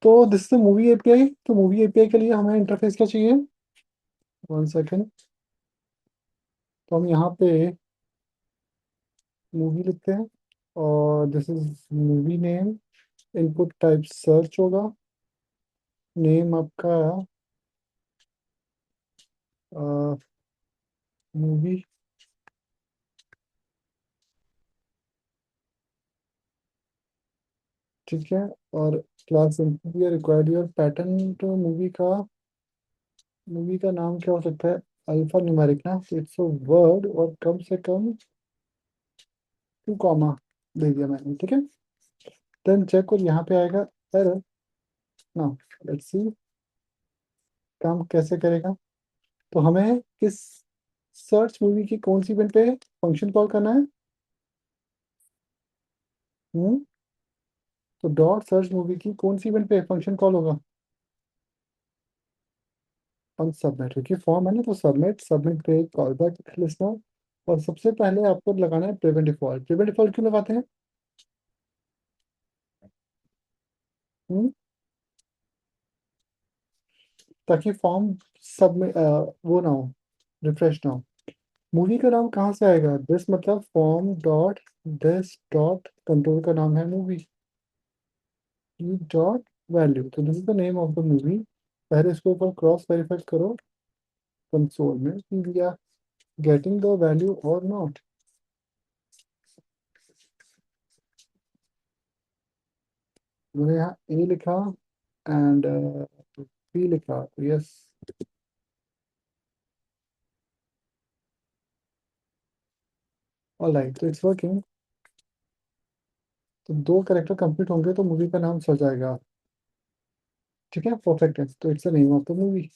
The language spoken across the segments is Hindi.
तो दिस इज मूवी एपीआई। तो मूवी एपीआई के लिए हमें इंटरफेस क्या चाहिए? 1 सेकेंड। तो हम यहाँ पे मूवी लिखते हैं और this is movie name. Input type search होगा। नेम आपका मूवी। ठीक है। और क्लास इनपुट या रिक्वायर्ड योर पैटर्न। तो मूवी का नाम क्या हो सकता है? अल्फा न्यूमेरिक ना, इट्स अ वर्ड और कम से कम 2 कॉमा दे दिया मैंने। ठीक है। देन चेक और यहाँ पे आएगा एरर। ना, लेट्स सी काम कैसे करेगा। तो हमें किस सर्च मूवी की कौन सी इवेंट पे फंक्शन कॉल करना है? हम्म तो डॉट सर्च मूवी की कौन सी इवेंट पे फंक्शन कॉल होगा? हम सबमिट, क्योंकि फॉर्म है ना, तो सबमिट सबमिट पे कॉल बैक लिस्नर। और सबसे पहले आपको लगाना है प्रिवेंट डिफॉल्ट। प्रिवेंट डिफॉल्ट क्यों लगाते हैं? हम्म ताकि फॉर्म सबमिट वो ना हो, रिफ्रेश ना हो। मूवी का नाम कहाँ से आएगा? दिस मतलब form dot this dot control का नाम है मूवी डॉट वैल्यू। तो this is the name of the movie. पहले इसके ऊपर क्रॉस वेरीफाई करो कंसोल में कि we are getting the value और नॉट। मैंने यहाँ ए लिखा एंड बी लिखा, यस। ऑलराइट, तो इट्स वर्किंग। तो 2 कैरेक्टर कंप्लीट होंगे तो मूवी का नाम सर जाएगा। ठीक है, परफेक्ट है। तो it's the name of the movie.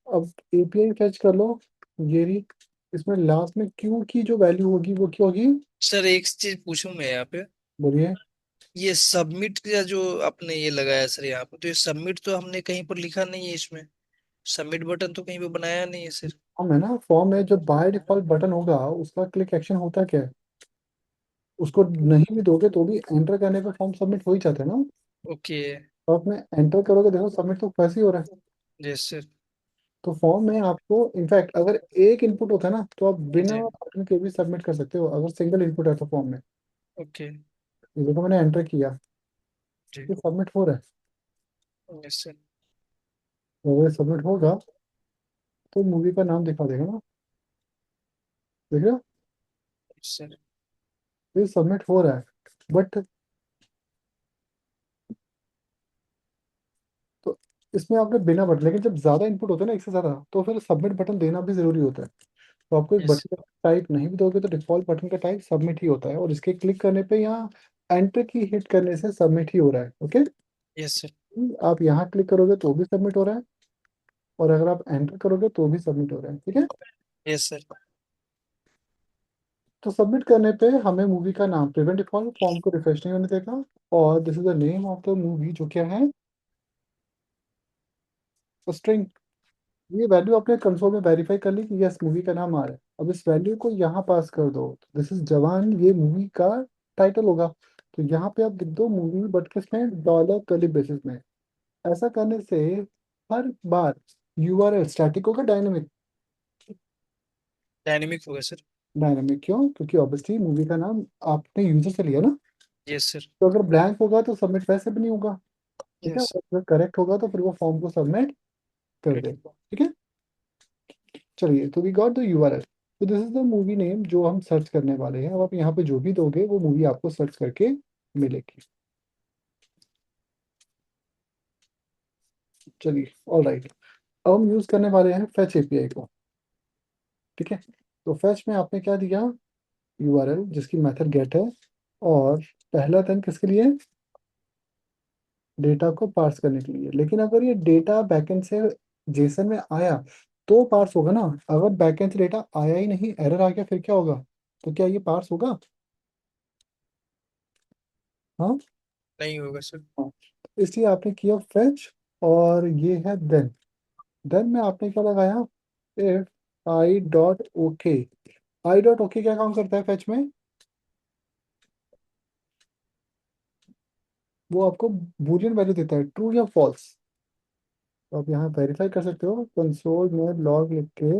अब एपीआई फेच कर लो। ये रही। इसमें लास्ट में क्यू की जो वैल्यू होगी वो क्या होगी? सर एक चीज पूछूं मैं यहाँ पे। बोलिए। ये सबमिट का जो आपने ये लगाया सर यहाँ पे, तो ये सबमिट तो हमने कहीं पर लिखा नहीं है इसमें। सबमिट बटन तो कहीं पे बनाया नहीं है सर। हम है ना, फॉर्म में जो बाय डिफॉल्ट बटन होगा उसका क्लिक एक्शन होता क्या है? उसको नहीं भी दोगे तो भी एंटर करने पे फॉर्म सबमिट हो ही जाता है ना। ओके। तो आप में एंटर करोगे, देखो सबमिट तो वैसे ही हो रहा है। Yes sir. तो फॉर्म में आपको इनफैक्ट अगर एक इनपुट होता है ना तो आप बिना जी। बटन के भी सबमिट कर सकते हो, अगर सिंगल इनपुट है तो फॉर्म में। ओके। ये देखो मैंने एंटर किया, जी। ये सबमिट हो रहा है। Yes sir. तो अगर सबमिट होगा तो मूवी का नाम दिखा देगा ना। देख रहे हो? Yes sir. ये सबमिट हो रहा है। बट तो इसमें आपने बिना बटन, लेकिन जब ज्यादा इनपुट होता है ना, एक से ज्यादा, तो फिर सबमिट बटन देना भी जरूरी होता है। तो आपको एक यस। बटन का टाइप नहीं भी दोगे तो डिफॉल्ट बटन का टाइप सबमिट ही होता है, और इसके क्लिक करने पे यहाँ एंटर की हिट करने से सबमिट ही हो रहा है। ओके। Yes sir. आप यहाँ क्लिक करोगे तो भी सबमिट हो रहा है, और अगर आप एंटर करोगे तो भी सबमिट हो रहा है। ठीक है। Yes sir. तो सबमिट करने पे हमें मूवी का नाम प्रिवेंट डिफॉल्ट, फॉर्म को रिफ्रेश नहीं होने देगा। और this is the name of the movie जो क्या है? स्ट्रिंग। ये वैल्यू आपने कंसोल में वेरीफाई कर ली कि यस मूवी का नाम आ रहा है। अब इस वैल्यू को यहाँ पास कर दो। दिस इज जवान, ये मूवी का टाइटल होगा। तो यहाँ पे आप लिख दो मूवी, बट किसमें? डॉलर कर्ली ब्रेसेस में। ऐसा करने से हर बार यूआरएल स्टैटिक होगा डायनेमिक? डायनेमिक होगा सर। डायनेमिक क्यों? क्योंकि ऑब्वियसली मूवी का नाम आपने यूजर से लिया ना। Yes sir. तो अगर ब्लैंक होगा तो सबमिट वैसे भी नहीं होगा। ठीक है। यस। और अगर करेक्ट होगा तो फिर वो फॉर्म को सबमिट कर देगा। ठीक है। चलिए, तो वी गॉट द यूआरएल। तो this is the movie name जो हम सर्च करने वाले हैं। अब आप यहाँ पे जो भी दोगे वो मूवी आपको सर्च करके मिलेगी। चलिए, ऑल राइट। अब हम यूज करने वाले हैं फेच एपीआई को। ठीक है। तो फेच में आपने क्या दिया? यूआरएल जिसकी मेथड गेट है। और पहला टर्न किसके लिए? डेटा को पार्स करने के लिए। लेकिन अगर ये डेटा बैकएंड से जेसन में आया तो पार्स होगा ना। अगर बैकएंड से डेटा आया ही नहीं, एरर आ गया, फिर क्या होगा? तो क्या ये पार्स होगा? हाँ। नहीं होगा सर। हाँ। इसलिए आपने किया फेच, और ये है देन। देन में आपने क्या लगाया? If I dot okay. I dot okay क्या काम करता है फेच में? वो आपको बूलियन वैल्यू देता है, ट्रू या फॉल्स। तो आप यहाँ वेरीफाई कर सकते हो, कंसोल में लॉग लिख के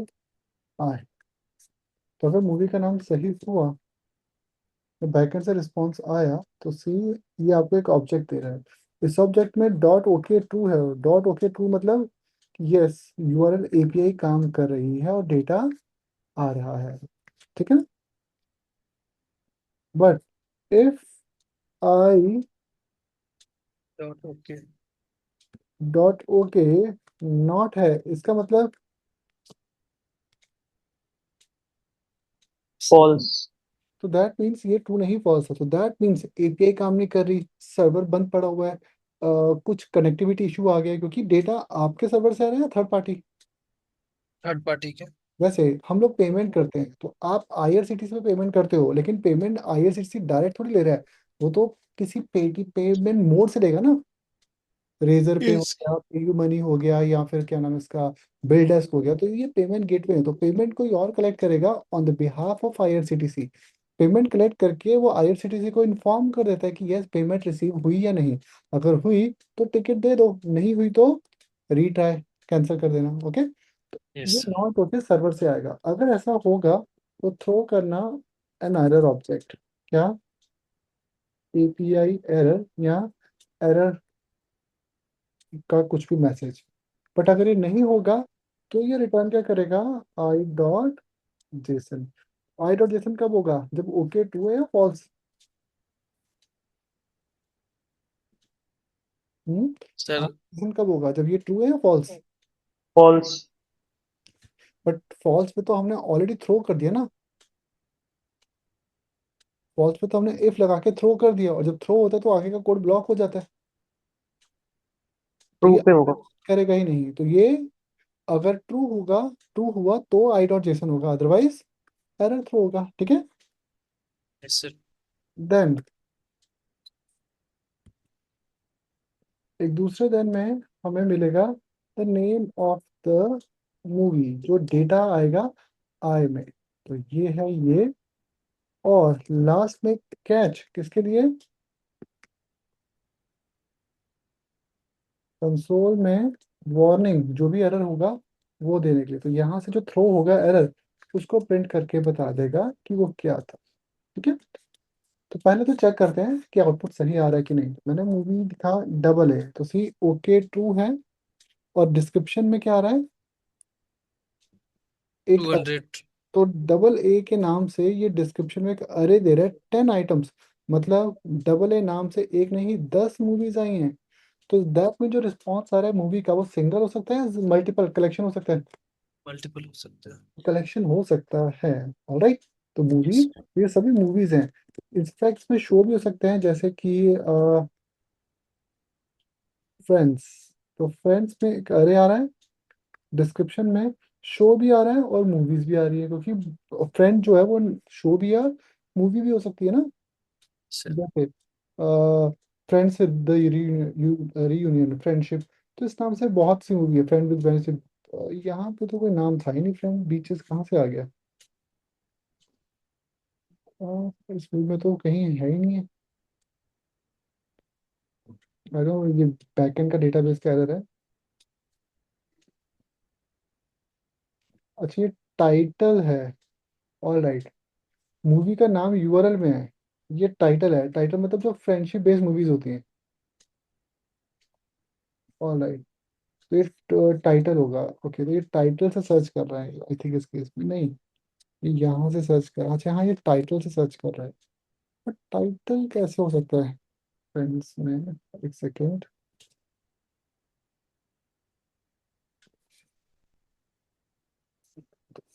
आए। तो अगर मूवी का नाम सही हुआ, तो बैकएंड से रिस्पॉन्स आया, तो सी, ये आपको एक ऑब्जेक्ट दे रहा है। इस ऑब्जेक्ट में डॉट ओके ट्रू है। डॉट ओके ट्रू मतलब यस, यूआरएल एपीआई काम कर रही है और डेटा आ रहा है। ठीक है। But if I dot okay. Dot okay not है, इसका मतलब फॉल्स। तो दैट मीन्स ये ट्रू नहीं फॉल्स है। तो दैट मीन्स एपीआई काम नहीं कर रही, सर्वर बंद पड़ा हुआ है, कुछ कनेक्टिविटी इशू आ गया है, क्योंकि डेटा आपके सर्वर से आ रहा है, थर्ड पार्टी। थर्ड पार्टी के। वैसे हम लोग पेमेंट करते हैं, तो आप आईआरसीटीसी पे पेमेंट करते हो, लेकिन पेमेंट आईआरसीटीसी डायरेक्ट थोड़ी ले रहा है। वो तो किसी पेमेंट मोड से लेगा ना। रेजर पे हो यस। गया, पेयू मनी हो गया, या फिर क्या नाम है इसका, बिल डेस्क हो गया। तो ये पेमेंट गेटवे है, तो पेमेंट कोई और कलेक्ट करेगा on the behalf of IRCTC. Payment collect करके वो आईआरसीटीसी को इन्फॉर्म कर देता है कि यस पेमेंट रिसीव हुई या नहीं। अगर हुई तो टिकट दे दो, नहीं हुई तो रीट्राई, कैंसिल कर देना। ओके। तो यस ये सर। नॉट होके सर्वर से आएगा। अगर ऐसा होगा तो थ्रो करना एन एरर ऑब्जेक्ट। क्या? एपीआई एरर या एरर का कुछ भी मैसेज। बट अगर ये नहीं होगा, तो ये रिटर्न क्या करेगा? I dot JSON. I dot JSON कब होगा? जब ओके ट्रू है या फॉल्स? आई सर जेसन कब होगा? जब ये ट्रू है या फॉल्स? फॉल्स। बट फॉल्स पे तो हमने ऑलरेडी थ्रो कर दिया ना। फॉल्स पे तो हमने इफ लगा के थ्रो कर दिया, और जब थ्रो होता है तो आगे का कोड ब्लॉक हो जाता है। तो ट्रू ये पे होगा। करेगा ही नहीं। तो ये अगर ट्रू होगा, ट्रू हुआ तो आई डॉट जेसन होगा, अदरवाइज एरर थ्रो होगा। ठीक है। Yes sir. देन एक दूसरे दिन में हमें मिलेगा the name of the movie, जो डेटा आएगा आई में। तो ये है ये। और लास्ट में कैच किसके लिए? कंसोल में वार्निंग, जो भी एरर होगा वो देने के लिए। तो यहाँ से जो थ्रो होगा एरर, उसको प्रिंट करके बता देगा कि वो क्या था। ठीक है। तो पहले तो चेक करते हैं कि आउटपुट सही आ रहा है कि नहीं। मैंने मूवी लिखा डबल ए, तो सी ओके ट्रू है। और डिस्क्रिप्शन में क्या आ रहा है? एक। 200। तो डबल ए के नाम से ये डिस्क्रिप्शन में एक अरे दे रहा है, 10 आइटम्स। मतलब डबल ए नाम से एक नहीं 10 मूवीज आई हैं। तो दैट में जो रिस्पॉन्स आ रहा है मूवी का, वो सिंगल हो सकता है, मल्टीपल कलेक्शन हो सकता है। मल्टीपल हो सकता है। कलेक्शन हो सकता है। ऑलराइट। तो मूवी, यस। ये सभी मूवीज हैं। इनफैक्ट इसमें शो भी हो सकते हैं, जैसे कि फ्रेंड्स। तो फ्रेंड्स में एक अरे आ रहा है, डिस्क्रिप्शन में शो भी आ रहा है और मूवीज भी आ रही है, क्योंकि फ्रेंड जो है वो शो भी है, मूवी भी हो सकती है ना। सर। जैसे friends with the reunion, friendship. तो इस नाम से बहुत सी मूवी है, फ्रेंड विद बेनिफिट। यहाँ पे तो कोई नाम था ही नहीं, फ्रेंड बीचेस कहाँ से आ गया? इस मूवी में तो कहीं है ही नहीं है। अरे ये बैकएंड का डेटाबेस का एरर है। अच्छा ये टाइटल है। All right. मूवी का नाम यूआरएल में है, ये टाइटल है। टाइटल मतलब जो फ्रेंडशिप बेस्ड मूवीज होती हैं। All right. तो ये टाइटल होगा। ओके, तो ये टाइटल से सर्च कर रहा है आई थिंक इस केस में। नहीं, ये यहाँ से सर्च कर, अच्छा हाँ, ये टाइटल से सर्च कर रहा है। बट टाइटल कैसे हो सकता है फ्रेंड्स में? एक सेकेंड।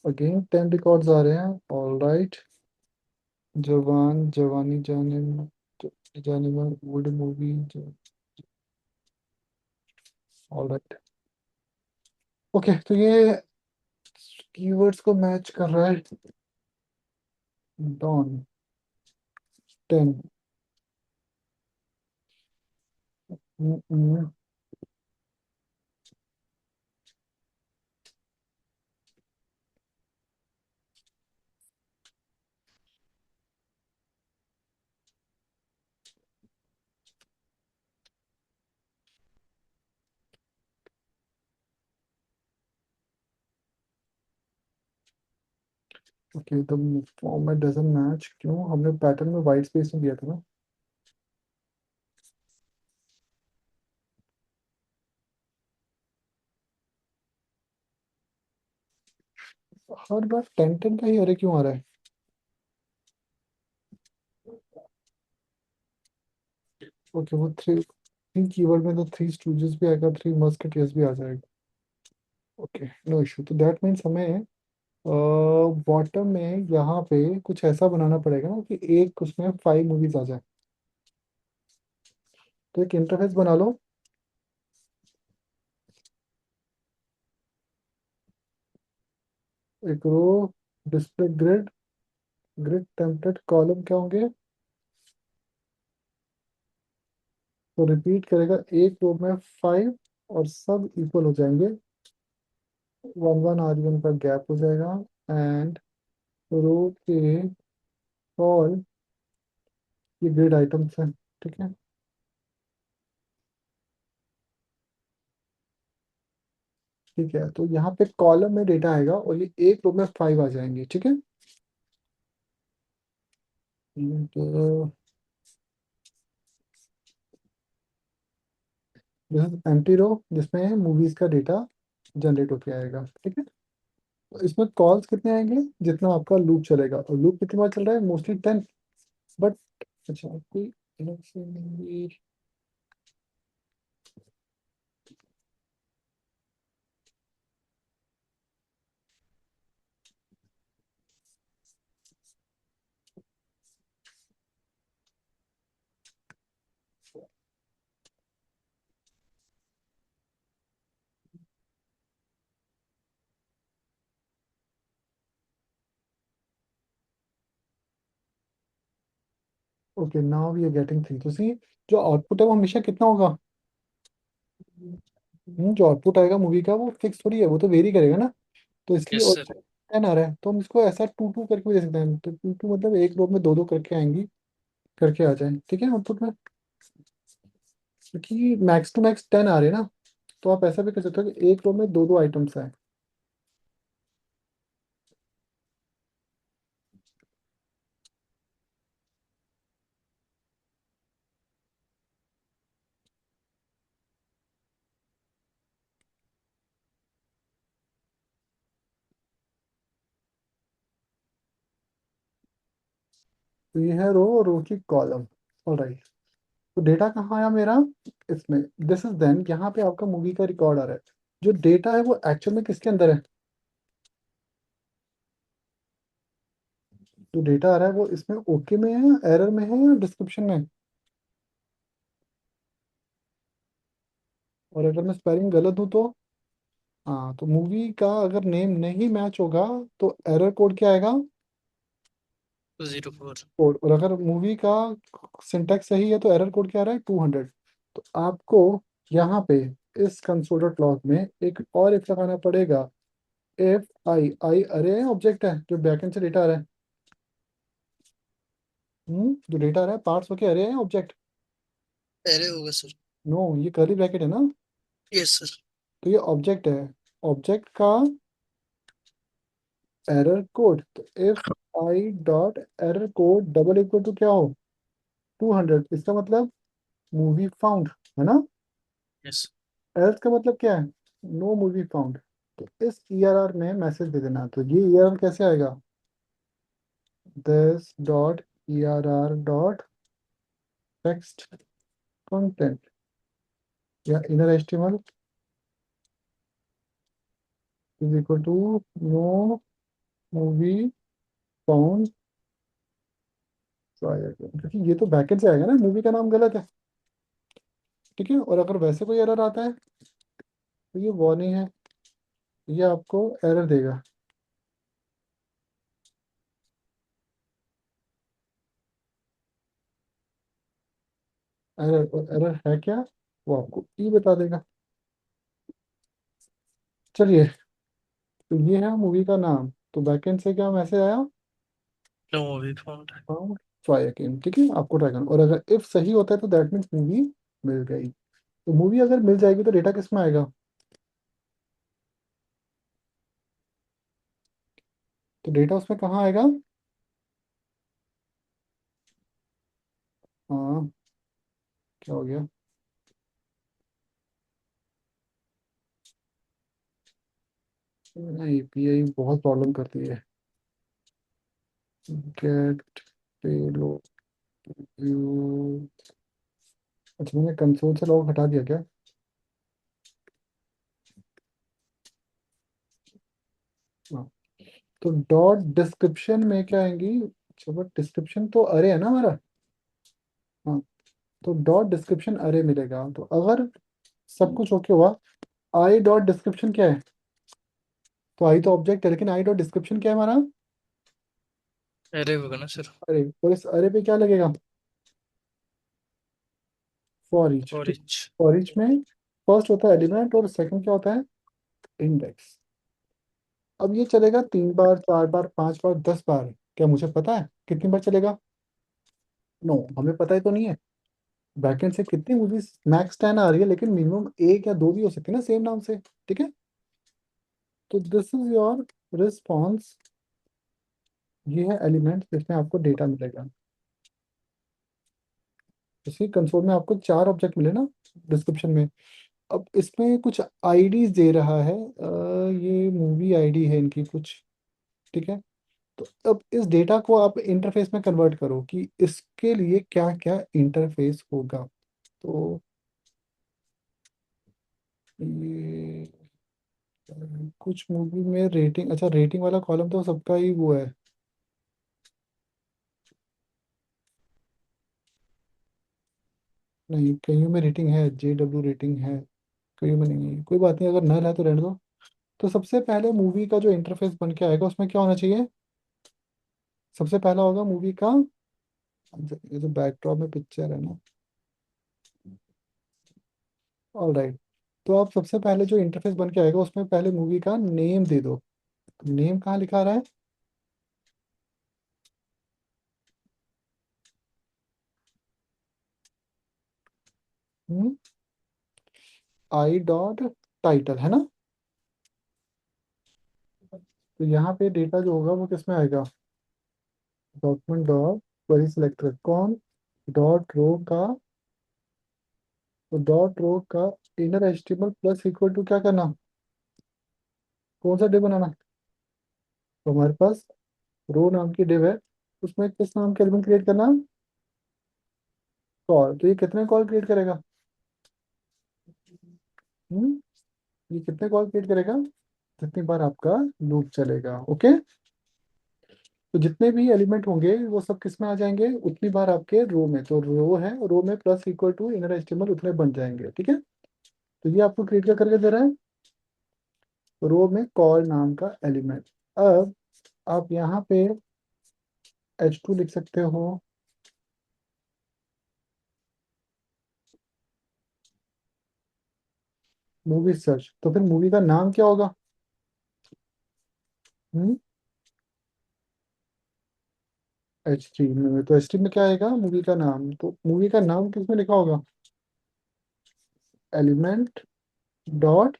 अगेन 10 रिकॉर्ड्स आ रहे हैं। All right. Jawan, Jawaani Jaane Man, Jaane Man, old movie. All right. Okay, तो ये कीवर्ड्स को मैच कर रहा है। Don 10। Okay, the format doesn't match, क्यों? हमने पैटर्न में वाइट स्पेस में दिया था ना। हर बार 10-10 का ही अरे क्यों आ रहा है? ओके, वो थ्री थ्री कीवर्ड में तो थ्री स्टूजेस भी आएगा, थ्री मस्केटियर्स भी आ जाएगा। Okay, no issue. तो दैट मीन्स हमें बॉटम में यहाँ पे कुछ ऐसा बनाना पड़ेगा ना कि एक उसमें 5 मूवीज आ जाए। तो एक इंटरफेस बना लो। एक row, display grid, grid template, column क्या होंगे? तो रिपीट करेगा, एक रो में 5 और सब इक्वल हो जाएंगे। 1 1 R1 का गैप हो जाएगा। एंड रो के ऑल ये ग्रिड आइटम्स हैं। ठीक है। ठीक है, तो यहाँ पे कॉलम में डेटा आएगा और ये एक रो में 5 आ जाएंगे। ठीक है। तो एम्प्टी रो जिसमें मूवीज का डेटा जनरेट होके आएगा। ठीक है। तो इसमें कॉल्स कितने आएंगे? जितना आपका लूप चलेगा, और लूप कितनी बार चल रहा है? मोस्टली 10। बट अच्छा, कोई अलग से नहीं। Okay, now we are getting thing. तो सी, जो आउटपुट है वो हमेशा कितना होगा? जो आउटपुट आएगा मूवी का वो फिक्स थोड़ी है, वो तो वेरी करेगा ना। तो इसलिए, यस और सर। 10 आ रहा है तो हम इसको ऐसा 2 2 करके भी दे सकते हैं। तो 2 2 मतलब एक रो में 2 2 करके आएंगी, करके आ जाए। ठीक है, आउटपुट में। क्योंकि मैक्स टू मैक्स 10 आ रहे हैं ना, तो आप ऐसा भी कर सकते हो कि एक रो में 2 2 आइटम्स आए। तो ये है रो, और रो की कॉलम। ऑलराइट। तो डेटा कहाँ आया मेरा? इसमें। दिस इज देन, यहाँ पे आपका मूवी का रिकॉर्ड आ रहा है। जो डेटा है वो एक्चुअल में किसके अंदर है? जो डेटा आ रहा है वो इसमें ओके में है, या एरर में है, या डिस्क्रिप्शन में? और अगर मैं स्पेलिंग गलत हूँ तो? हाँ, तो मूवी का अगर नेम नहीं मैच होगा तो एरर कोड क्या आएगा? 04। कोड। और अगर मूवी का सिंटैक्स सही है तो एरर कोड क्या आ रहा है? 200। तो आपको यहाँ पे इस कंसोल डॉट लॉग में एक और इफ लगाना पड़ेगा। एफ आई आई अरे ऑब्जेक्ट है जो बैकएंड से डेटा आ रहा है। जो डेटा आ रहा है पार्ट्स होके अरे है ऑब्जेक्ट। अरे होगा सर। नो, ये कर्ली ब्रैकेट है ना। Yes sir. तो ये ऑब्जेक्ट है। ऑब्जेक्ट का एरर कोड, तो F I dot error code double equal to क्या हो? 200। इसका मतलब मूवी फाउंड, है ना। यस। एल्स का मतलब क्या है? No movie found. तो इस ईआरआर में मैसेज दे देना। तो ये ईआरआर कैसे आएगा? This dot ERR dot text content, या inner HTML is equal to no movie found. क्योंकि ये तो बैकेंड से आएगा ना, मूवी का नाम गलत है। ठीक है। और अगर वैसे कोई एरर आता है तो ये वार्निंग है, ये आपको एरर देगा। एरर, और एरर है क्या वो आपको ई बता देगा। चलिए, तो ये है मूवी का नाम। तो बैकेंड से क्या मैसेज आया? No movie found. Found. Try again. ठीक है, आपको ट्राई करना। और अगर इफ सही होता है तो दैट मीन्स मूवी मिल गई। तो मूवी अगर मिल जाएगी तो डेटा किस में आएगा? तो डेटा उसमें कहाँ आएगा? हाँ, क्या हो गया? एपीआई बहुत प्रॉब्लम करती है। Get payload view. अच्छा, मैंने कंसोल से लॉग हटा दिया क्या? हाँ। तो डॉट डिस्क्रिप्शन में क्या आएंगी? अच्छा, बट डिस्क्रिप्शन तो अरे है ना हमारा। हाँ। तो डॉट डिस्क्रिप्शन अरे मिलेगा, तो अगर सब कुछ ओके हुआ, आई डॉट डिस्क्रिप्शन क्या है? तो आई तो ऑब्जेक्ट है, लेकिन आई डॉट डिस्क्रिप्शन क्या है हमारा? अरे होगा ना सर। अरे, और इस अरे पे क्या लगेगा? फॉर ईच, और ठीक। इच। फॉर ईच में फर्स्ट होता है एलिमेंट और सेकंड क्या होता है? इंडेक्स। अब ये चलेगा 3 बार, 4 बार, 5 बार, 10 बार? क्या मुझे पता है कितनी बार चलेगा? नो, हमें पता ही तो नहीं है। बैकएंड से कितनी मूवीज मैक्स 10 आ रही है, लेकिन मिनिमम एक या दो भी हो सकती है ना सेम नाम से। ठीक है। तो दिस इज योर रिस्पॉन्स। ये है एलिमेंट जिसमें आपको डेटा मिलेगा। उसी कंसोल में आपको 4 ऑब्जेक्ट मिले ना डिस्क्रिप्शन में। अब इसमें कुछ आईडीज दे रहा है, ये मूवी आईडी है इनकी कुछ। ठीक है। तो अब इस डेटा को आप इंटरफेस में कन्वर्ट करो कि इसके लिए क्या क्या इंटरफेस होगा। तो ये कुछ मूवी में रेटिंग, अच्छा रेटिंग वाला कॉलम तो सबका ही वो है। नहीं, कईयों में रेटिंग है, JW रेटिंग है, कईयों में नहीं है। कोई बात नहीं, अगर नल है तो रहने दो। तो सबसे पहले मूवी का जो इंटरफेस बन के आएगा उसमें क्या होना चाहिए? सबसे पहला होगा मूवी का, ये जो बैकड्रॉप में पिक्चर है ना। All right. तो आप सबसे पहले जो इंटरफेस बन के आएगा उसमें पहले मूवी का नेम दे दो। नेम कहाँ लिखा रहा है? आई डॉट टाइटल है ना। तो यहाँ पे डेटा जो होगा वो किस में आएगा? डॉक्यूमेंट डॉट क्वेरी सिलेक्टर कौन? डॉट रो का। तो डॉट रो का inner HTML plus equal to क्या करना? कौन सा डिव बनाना? तो हमारे पास रो नाम की डिव है, उसमें किस नाम के एलिमेंट क्रिएट करना? कॉल। तो ये कितने कॉल क्रिएट करेगा? हम्म ये कितने कॉल क्रिएट करेगा? जितनी बार आपका लूप चलेगा। ओके। तो जितने भी एलिमेंट होंगे वो सब किस में आ जाएंगे उतनी बार आपके रो में? तो रो है, रो में plus equal to inner HTML उतने बन जाएंगे। ठीक है। तो ये आपको क्रिएट क्या करके दे रहा है? रो में कॉल नाम का एलिमेंट। अब आप यहाँ पे H2 लिख सकते हो। मूवी सर्च, तो फिर मूवी का नाम क्या होगा? हम्म H3 में, तो H3 में क्या आएगा? मूवी का नाम। तो मूवी का नाम किस में लिखा होगा? एलिमेंट डॉट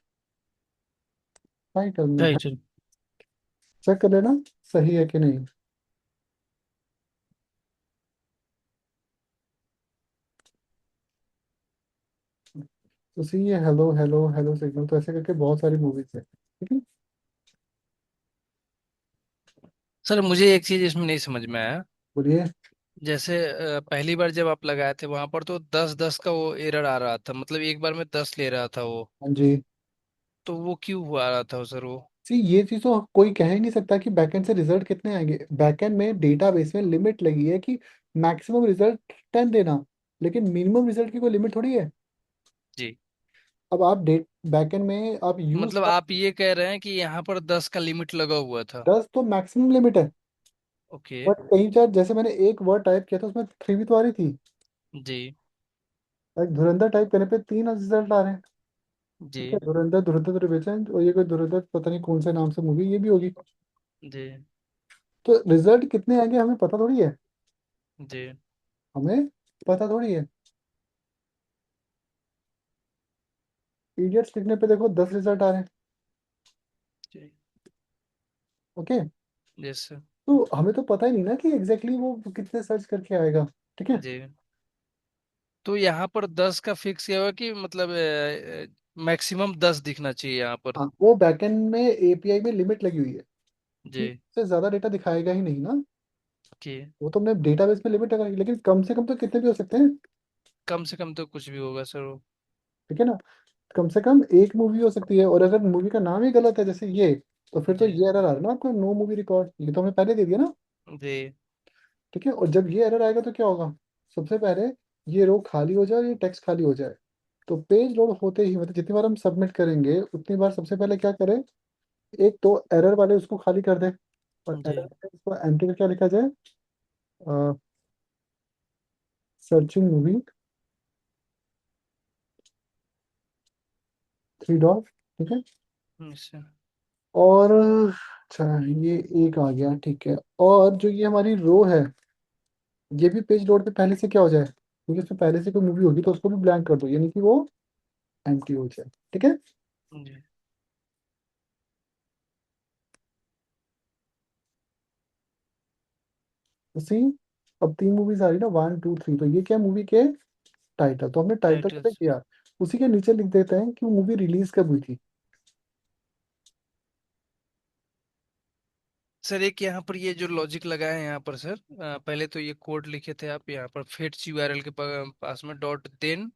टाइटल में है। टाइटल। चेक कर लेना सही है कि नहीं। तो सी ये हेलो हेलो हेलो सिग्नल, तो ऐसे करके बहुत सारी मूवीज है। ठीक है। सर मुझे एक चीज इसमें नहीं समझ में आया। बोलिए। जैसे पहली बार जब आप लगाए थे वहां पर तो 10-10 का वो एरर आ रहा था, मतलब एक बार में 10 ले रहा था वो। हाँ जी। तो वो क्यों हुआ आ रहा था सर वो? सी ये चीज तो कोई कह ही नहीं सकता कि बैकएंड से रिजल्ट कितने आएंगे। बैकएंड में डेटाबेस में लिमिट लगी है कि मैक्सिमम रिजल्ट 10 देना, लेकिन मिनिमम रिजल्ट की कोई लिमिट थोड़ी है। जी। अब आप डेट बैकएंड में आप यूज मतलब कर। आप ये कह रहे हैं कि यहाँ पर 10 का लिमिट लगा हुआ था? 10 तो मैक्सिमम लिमिट है। ओके। बट कहीं चार, जैसे मैंने एक वर्ड टाइप किया था उसमें 3 भी तो आ रही थी। जी। लाइक धुरंधर टाइप करने पे 3 रिजल्ट आ रहे हैं। जी। ठीक है, धुरंधर, धुरंधर रिवेंज, और ये कोई धुरंधर पता नहीं कौन से नाम से मूवी ये भी होगी। जी। तो रिजल्ट कितने आएंगे हमें पता थोड़ी है। जी। हमें पता थोड़ी है। इडियट्स लिखने पे देखो 10 रिजल्ट आ रहे हैं। जी। ओके। जैसे। तो हमें तो पता ही नहीं ना कि एग्जैक्टली वो कितने सर्च करके आएगा। ठीक है। जी। तो यहाँ पर 10 का फिक्स किया हुआ कि मतलब मैक्सिमम 10 दिखना चाहिए यहाँ पर। हाँ, वो बैकएंड में एपीआई में लिमिट लगी हुई है कि जी। इससे ज्यादा डेटा दिखाएगा ही नहीं ना। कि वो तो हमने डेटाबेस में लिमिट लगाई, लेकिन कम से कम तो कितने भी हो सकते हैं। कम से कम तो कुछ भी होगा सर वो। ठीक है ना। कम से कम एक मूवी हो सकती है, और अगर मूवी का नाम ही गलत है जैसे ये, तो फिर तो जी। ये एरर आ रहा है ना आपको, नो मूवी रिकॉर्ड, ये तो हमें पहले दे दिया ना। जी। ठीक है, और जब ये एरर आएगा तो क्या होगा। सबसे पहले ये रो खाली हो जाए और ये टेक्स्ट खाली हो जाए। तो पेज लोड होते ही, मतलब जितनी बार हम सबमिट करेंगे उतनी बार सबसे पहले क्या करें, एक तो एरर वाले उसको खाली कर दे, और जी। एरर उसको एंट्री करके क्या लिखा जाए, सर्चिंग मूवी, 3 डॉट। ठीक है। अच्छा। और अच्छा, ये एक आ गया, ठीक है। और जो ये हमारी रो है, ये भी पेज लोड पे पहले से क्या हो जाए, क्योंकि उसमें पहले से कोई मूवी होगी तो उसको भी ब्लैंक कर दो, यानी कि वो एम्प्टी हो जाए। ठीक है। जी। उसी, अब 3 मूवीज आ रही ना, 1 2 3, तो ये क्या मूवी के टाइटल, तो हमने टाइटल पता टाइटल्स। किया। उसी के नीचे लिख देते हैं कि वो मूवी रिलीज कब हुई थी। सर एक यहाँ पर ये जो लॉजिक लगाए हैं यहाँ पर सर, पहले तो ये कोड लिखे थे आप यहाँ पर फेट्स यूआरएल के पास में dot then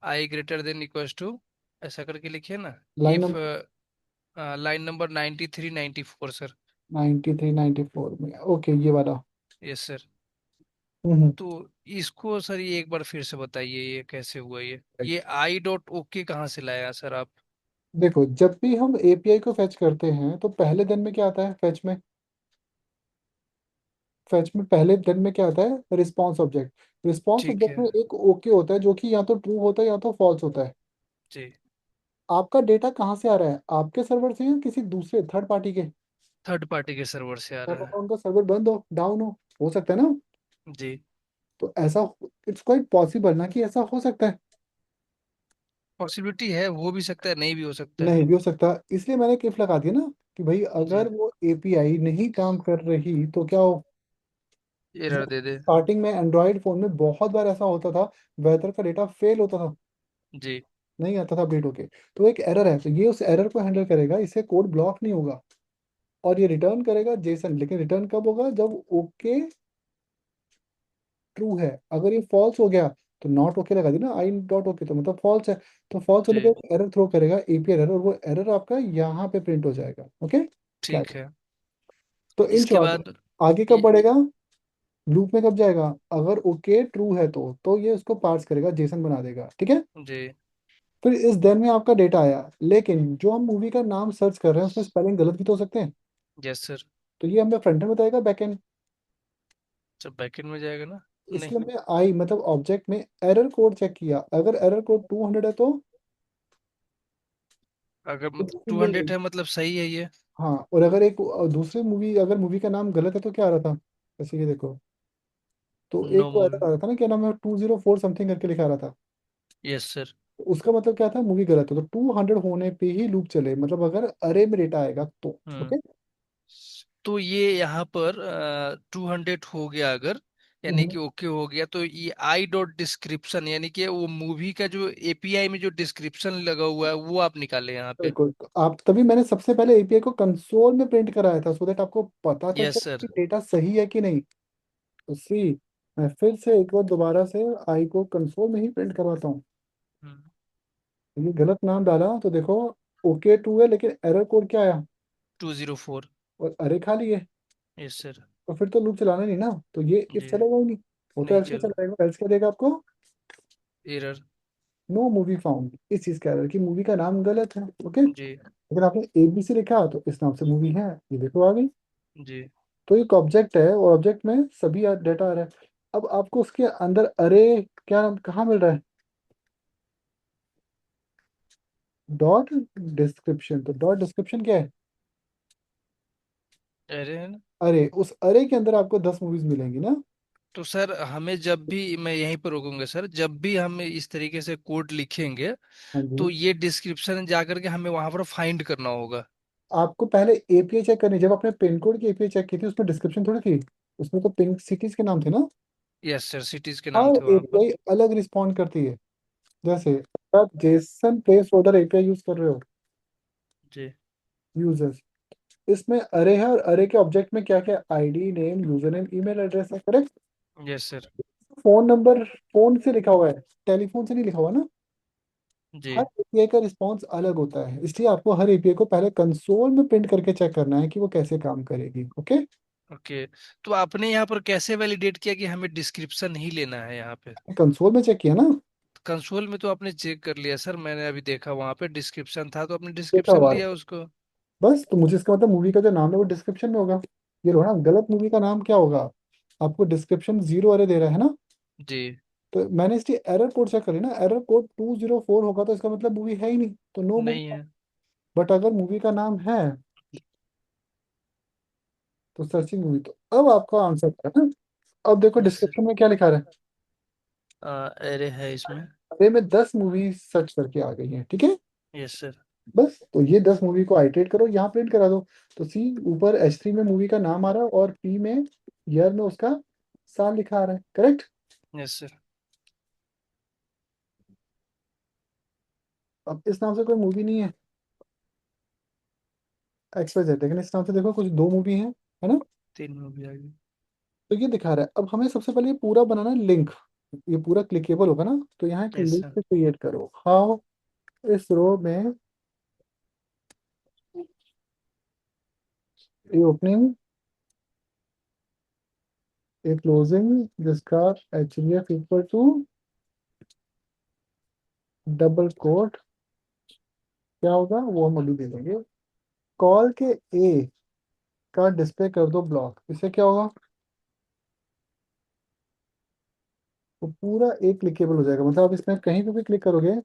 i greater than equals to, ऐसा करके लिखे ना। Line if number line number 93 94 sir. 93 94 में, ओके, ये वाला। Yes sir. हम्म। तो इसको सर ये एक बार फिर से बताइए ये कैसे हुआ ये आई डॉट ओके कहाँ से लाया सर आप। देखो, जब भी हम एपीआई को फेच करते हैं तो पहले दिन में क्या आता है फेच में, पहले दिन में क्या आता है, रिस्पॉन्स ऑब्जेक्ट। रिस्पॉन्स ठीक ऑब्जेक्ट है। में एक ओके होता है जो कि या तो ट्रू होता है या तो फॉल्स होता है। जी। आपका डेटा कहाँ से आ रहा है, आपके सर्वर से या किसी दूसरे थर्ड पार्टी के। थर्ड पार्टी के सर्वर से आ क्या रहा पता है। उनका सर्वर बंद डाउन हो सकता है ना। जी। तो ऐसा, इट्स क्वाइट पॉसिबल ना कि ऐसा हो सकता है। पॉसिबिलिटी है, हो भी सकता है नहीं भी हो सकता है। नहीं भी हो सकता, इसलिए मैंने किफ लगा दिया ना, कि भाई जी। अगर वो एपीआई नहीं काम कर रही तो क्या हो। एरर दे दे। स्टार्टिंग में एंड्रॉइड फोन में बहुत बार ऐसा होता था, वेदर का डेटा फेल होता था, जी। नहीं आता था अपडेट होके। तो एक एरर है, तो ये उस एरर को हैंडल करेगा, इससे कोड ब्लॉक नहीं होगा। और ये रिटर्न करेगा जेसन, लेकिन रिटर्न कब होगा, जब ओके ट्रू है। अगर ये फॉल्स हो गया तो नॉट ओके लगा दी ना, आई डॉट ओके, तो मतलब फॉल्स है। तो फॉल्स होने जी। पे एरर थ्रो करेगा एपीआई एरर, और वो एरर आपका यहाँ पे प्रिंट हो जाएगा। ओके। क्या। ठीक है। तो इन इसके शॉर्ट, बाद आगे कब ये। बढ़ेगा, लूप में कब जाएगा, अगर ओके ट्रू है तो ये उसको पार्स करेगा, जेसन बना देगा। ठीक है। जी। फिर इस देन में आपका डेटा आया, लेकिन जो हम मूवी का नाम सर्च कर रहे हैं उसमें स्पेलिंग गलत भी तो हो सकते हैं। Yes sir. तो ये हमें फ्रंट एंड बताएगा, बैक एंड। सब बैकएंड में जाएगा ना। नहीं। इसलिए हमने आई मतलब ऑब्जेक्ट में एरर कोड चेक किया, अगर एरर कोड 200 है अगर तो मतलब दूसरी टू मिल हंड्रेड गई। है मतलब सही है ये। हाँ, और अगर एक दूसरी मूवी, अगर मूवी का नाम गलत है तो क्या आ रहा था, जैसे ये देखो, तो एक नो तो मूवी। एरर आ रहा था ना, क्या नाम है, 204 समथिंग करके लिखा रहा था। Yes sir. तो उसका मतलब क्या था, मूवी गलत है, तो 200 होने पे ही लूप चले, मतलब अगर अरे में डेटा आएगा तो। हम्म। ओके। तो ये यहाँ पर 200 हो गया अगर, यानी हम्म, कि ओके हो गया, तो ये आई डॉट डिस्क्रिप्शन यानी कि वो मूवी का जो एपीआई में जो डिस्क्रिप्शन लगा हुआ है वो आप निकाले यहाँ पे। बिल्कुल, तो आप तभी मैंने सबसे पहले एपीआई को कंसोल में प्रिंट कराया था, सो दैट आपको पता चल यस सके सर। कि डेटा सही है कि नहीं। तो सी, मैं फिर से एक बार दोबारा से आई को कंसोल में ही प्रिंट करवाता हूँ। ये गलत नाम डाला तो देखो, ओके टू है लेकिन एरर कोड क्या आया, 204। और अरे खाली है। Yes sir. तो फिर तो लूप चलाना नहीं ना, तो ये इफ जी। चलेगा ही नहीं। वो तो नहीं एल्स पे चल। चलाएगा, एल्स क्या देगा आपको, एरर। नो मूवी फाउंड, इस चीज का एरर, की मूवी का नाम गलत है। ओके। जी। लेकिन आपने एबीसी लिखा तो इस नाम से मूवी है, ये देखो आ गई। जी। तो एक ऑब्जेक्ट है, और ऑब्जेक्ट में सभी डेटा आ रहा है। अब आपको उसके अंदर अरे क्या कहाँ मिल रहा है, डॉट डिस्क्रिप्शन, तो डॉट डिस्क्रिप्शन क्या है, अरे है ना। अरे उस अरे के अंदर आपको 10 मूवीज मिलेंगी ना। तो सर हमें जब भी, मैं यहीं पर रोकूंगा सर, जब भी हम इस तरीके से कोड लिखेंगे हाँ तो जी। ये डिस्क्रिप्शन जाकर के हमें वहां पर फाइंड करना होगा। आपको पहले एपीआई चेक करनी, जब आपने पिन कोड की एपीआई चेक की थी उसमें डिस्क्रिप्शन थोड़ी थी, उसमें तो पिंक सिटीज के नाम थे ना। यस सर, सिटीज के नाम हर थे वहाँ पर। एपीआई अलग रिस्पॉन्ड करती है। जैसे आप Jason place holder API use कर रहे हो, जी। यूजर्स, इसमें अरे है और अरे के ऑब्जेक्ट में क्या क्या, ID, name, user name, email address है, correct. Yes sir. Phone number phone से लिखा हुआ है, टेलीफोन से नहीं लिखा हुआ ना। जी। हर एपीआई का रिस्पॉन्स अलग होता है, इसलिए आपको हर एपीआई को पहले कंसोल में प्रिंट करके चेक करना है कि वो कैसे काम करेगी। ओके। ओके। तो आपने यहाँ पर कैसे वैलिडेट किया कि हमें डिस्क्रिप्शन ही लेना है यहाँ पे? कंसोल में चेक किया ना, कंसोल में तो आपने चेक कर लिया सर, मैंने अभी देखा वहाँ पे डिस्क्रिप्शन था तो आपने देखा डिस्क्रिप्शन हुआ है। लिया उसको। बस तो मुझे इसका मतलब मूवी का जो नाम है वो डिस्क्रिप्शन में होगा। ये लो ना, गलत मूवी का नाम क्या होगा, आपको डिस्क्रिप्शन जीरो अरे दे रहा है ना। जी। तो मैंने इसकी एरर कोड चेक करी ना, एरर कोड 204 होगा तो इसका मतलब मूवी है ही नहीं, तो नो मूवी। नहीं है। बट अगर मूवी का नाम है तो सर्चिंग मूवी, तो अब आपका आंसर है ना। अब देखो यस सर। डिस्क्रिप्शन में क्या लिखा है। अरे है इसमें। अरे में 10 मूवी सर्च करके आ गई है, ठीक है। Yes sir. बस तो ये 10 मूवी को आइटरेट करो, यहाँ प्रिंट करा दो। तो सी, ऊपर H3 में मूवी का नाम आ रहा है और पी में, ईयर में उसका साल लिखा आ रहा है, करेक्ट। Yes sir. अब इस नाम से कोई मूवी नहीं है XYZ, लेकिन इस नाम से देखो कुछ दो मूवी हैं, है ना। 3 मूवी आ गई। तो ये दिखा रहा है, अब हमें सबसे पहले ये पूरा बनाना है लिंक, ये पूरा क्लिकेबल होगा ना। तो यहाँ एक यस लिंक सर। क्रिएट करो, हाउ, इस रो में ए ओपनिंग, ए क्लोजिंग, जिसका HDF equal to double quote, क्या होगा वो हम अभी दे देंगे। कॉल के ए का डिस्प्ले कर दो ब्लॉक, इससे क्या होगा, वो पूरा एक क्लिकेबल हो जाएगा, मतलब आप इसमें कहीं पे भी क्लिक करोगे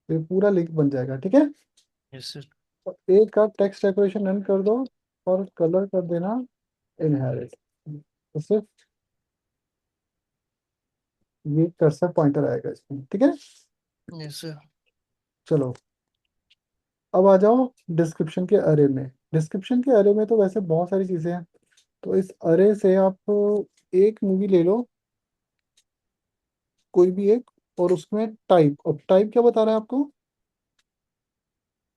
तो ये पूरा लिंक बन जाएगा, ठीक है। Yes sir. तो ए का टेक्स्ट डेकोरेशन रन कर दो और कलर कर देना इनहेरिट, तो सिर्फ ये कर्सर पॉइंटर आएगा इसमें, ठीक है। Yes sir. चलो अब आ जाओ डिस्क्रिप्शन के अरे में। डिस्क्रिप्शन के अरे में तो वैसे बहुत सारी चीजें हैं, तो इस अरे से आप एक मूवी ले लो, कोई भी एक, और उसमें टाइप, अब टाइप क्या बता रहा है आपको,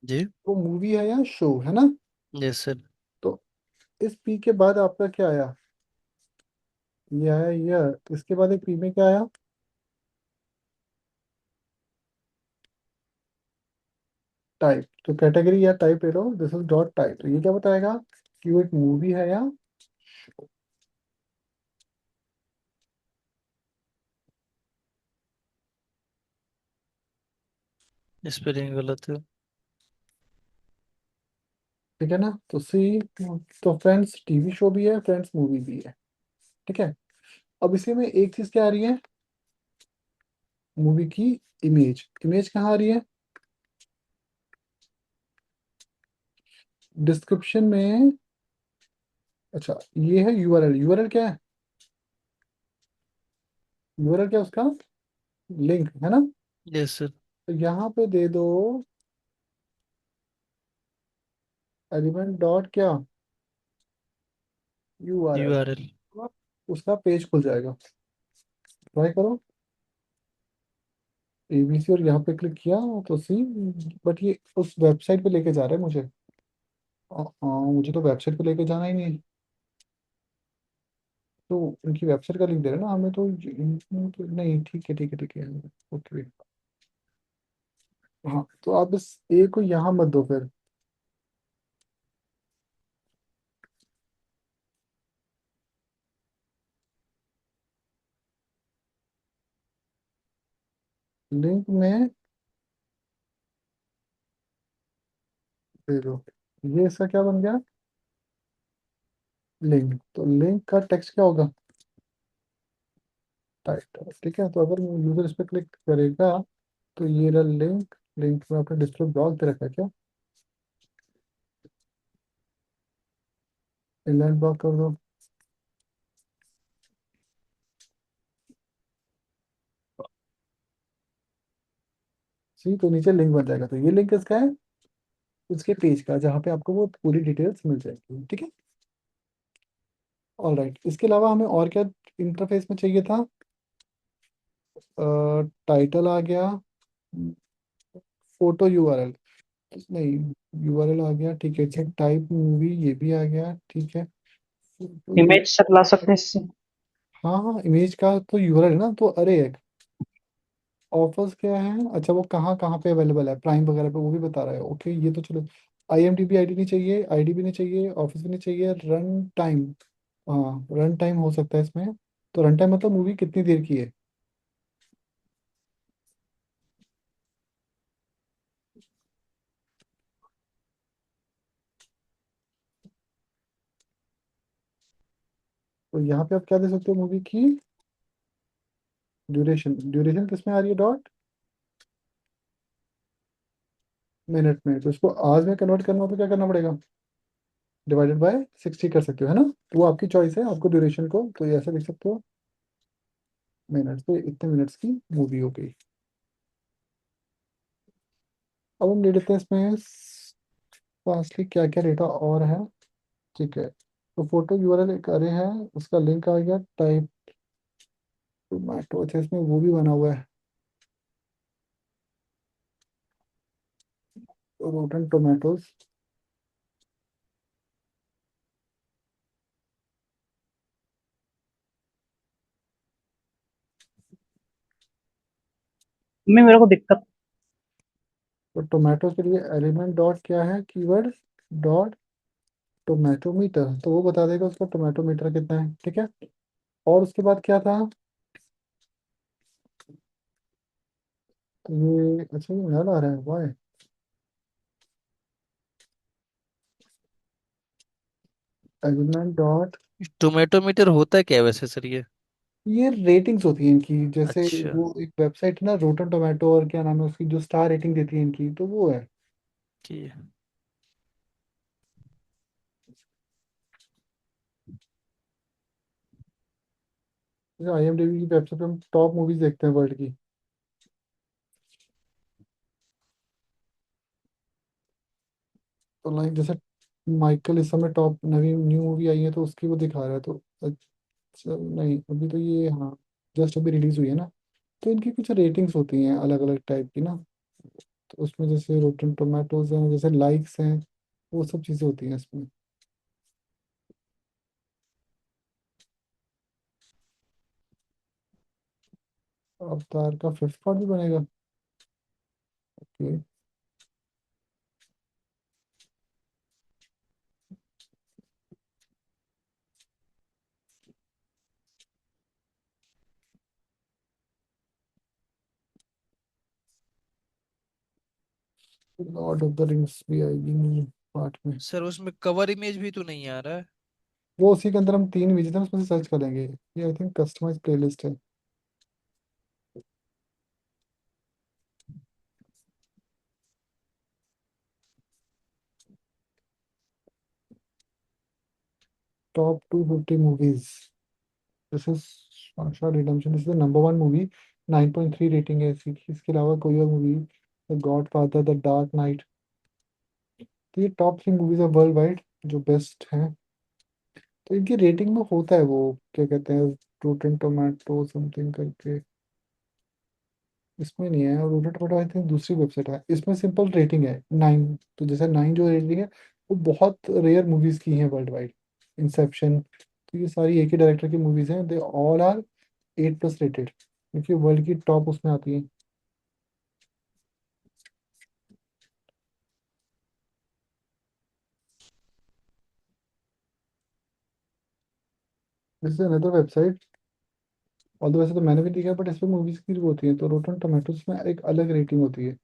जी। वो मूवी है या शो है ना। Yes sir. तो इस पी के बाद आपका क्या आया, ये आया ये, इसके बाद एक पी में क्या आया, टाइप। तो कैटेगरी या टाइप ले लो, दिस इज डॉट टाइप, तो ये क्या बताएगा कि वो एक मूवी है या, स्पेलिंग गलत है। ठीक है ना। तो सी, तो फ्रेंड्स टीवी शो भी है, फ्रेंड्स मूवी भी है, ठीक है। अब इसी में एक चीज क्या आ रही है, मूवी की इमेज, इमेज कहाँ आ रही है, डिस्क्रिप्शन में। अच्छा ये है यूआरएल, यूआरएल क्या है, यूआरएल क्या है उसका, लिंक है ना। Yes sir. तो यहाँ पे दे दो एलिमेंट डॉट क्या, यूआरएल, URL। उसका पेज खुल जाएगा। ट्राई करो ABC और यहाँ पे क्लिक किया तो सी, बट ये उस वेबसाइट पे लेके जा रहा है मुझे। हाँ मुझे तो वेबसाइट पे लेके जाना ही नहीं है। तो उनकी वेबसाइट का लिंक दे रहे हैं ना हमें, तो नहीं, ठीक है ठीक है ठीक है। ओके। हाँ तो आप इस ए को यहाँ मत दो फिर, लिंक में दे दो। ये इसका क्या बन गया, लिंक। तो लिंक का टेक्स्ट क्या होगा, टाइटल, ठीक है। तो अगर यूजर इस पर क्लिक करेगा तो ये रहा लिंक, लिंक में आपने डिस्प्ले ब्लॉक दे रखा है क्या, इनलाइन ब्लॉक कर दो। सी, तो नीचे लिंक बन जाएगा, तो ये लिंक किसका है, उसके पेज का, जहाँ पे आपको वो पूरी डिटेल्स मिल जाएगी, ठीक है। ऑल राइट, इसके अलावा हमें और क्या इंटरफेस में चाहिए था? टाइटल आ गया, फोटो यूआरएल, नहीं, यूआरएल आ गया, ठीक है। चेक टाइप मूवी, ये भी आ गया, ठीक है। फोटो यू, इमेज सर ला सकते हैं इससे। हाँ हाँ, इमेज का तो यूआरएल है ना, तो अरे एक ऑफर्स क्या है, अच्छा वो कहाँ कहाँ पे अवेलेबल है, प्राइम वगैरह पे वो भी बता रहा है, ओके ये तो चलो। आईएमडीबी आईडी नहीं चाहिए, आईडी भी नहीं चाहिए, ऑफिस भी नहीं चाहिए, रन टाइम, हाँ रन टाइम हो सकता है इसमें। तो रन टाइम मतलब मूवी कितनी देर की है? तो यहाँ पे आप क्या दे सकते हो मूवी की ड्यूरेशन, ड्यूरेशन किस में आ रही है, डॉट मिनट में, तो इसको आवर्स में कन्वर्ट करना हो तो क्या करना पड़ेगा? डिवाइडेड बाय 60 कर सकते हो, है ना। तो वो आपकी चॉइस है, आपको ड्यूरेशन को तो ये ऐसे लिख सकते हो, मिनट्स, तो इतने मिनट्स की मूवी हो गई। अब हम ले लेते हैं इसमें फास्टली क्या क्या डेटा और है, ठीक है। तो फोटो यूआरएल एक अरे है, उसका लिंक आ गया, टाइप टोमेटो, अच्छा इसमें वो भी बना हुआ है, रोटन टोमेटोज। में मेरे को दिक्कत। तो टोमेटो के लिए एलिमेंट डॉट क्या है, कीवर्ड डॉट टोमेटोमीटर, तो वो बता देगा उसका टोमेटोमीटर कितना है, ठीक है। और उसके बाद क्या था, तो ये अच्छा ये नल आ रहा है, वाह। एलिमेंट डॉट, टोमेटो मीटर होता है क्या वैसे सर ये? ये रेटिंग्स होती हैं इनकी, जैसे अच्छा। वो एक वेबसाइट है ना रोटन टोमेटो, और क्या नाम है उसकी, जो स्टार रेटिंग देती है इनकी, तो वो है। ठीक है। आईएमडीबी की वेबसाइट पे हम टॉप मूवीज देखते हैं वर्ल्ड की, तो लाइक जैसे माइकल इस समय टॉप नवी न्यू मूवी आई है तो उसकी वो दिखा रहा है, तो अच्छा नहीं, अभी तो ये हाँ जस्ट अभी रिलीज हुई है ना। तो इनकी कुछ रेटिंग्स होती हैं अलग अलग टाइप की ना, तो उसमें जैसे रोटन टोमेटोज हैं, जैसे लाइक्स हैं, वो सब चीज़ें होती हैं इसमें। अवतार का फिफ्थ पार्ट भी बनेगा, okay. Lord of the rings भी आएगी न्यू पार्ट में। सर उसमें कवर इमेज भी तो नहीं आ रहा है। वो उसी के अंदर हम तीन विजिट हैं उसमें से सर्च करेंगे, ये आई थिंक कस्टमाइज प्लेलिस्ट है। Top 250 movies, this is Sasha redemption, this is the number one movie, 9.3 rating है इसकी। इसके अलावा कोई और movie, the God father, the dark night, तो ये टॉप 3 मूवीज है वर्ल्ड वाइड जो बेस्ट हैं। तो इनकी रेटिंग में होता है वो क्या कहते हैं, रोटेन टोमेटो समथिंग करके, इसमें नहीं है। और रोटेन टोमेटो आई थिंक दूसरी वेबसाइट है, इसमें सिंपल रेटिंग है 9, तो जैसे 9 जो रेटिंग है वो बहुत रेयर मूवीज की हैं वर्ल्ड वाइड। इंसेप्शन, तो ये सारी एक ही डायरेक्टर की मूवीज हैं, दे ऑल आर 8+ रेटेड, क्योंकि वर्ल्ड की टॉप उसमें आती है। दिस इज अनदर वेबसाइट, और वैसे तो मैंने भी देखा है, बट इसमें मूवीज की वो होती है, तो रोटन टोमेटोज में एक अलग रेटिंग होती है।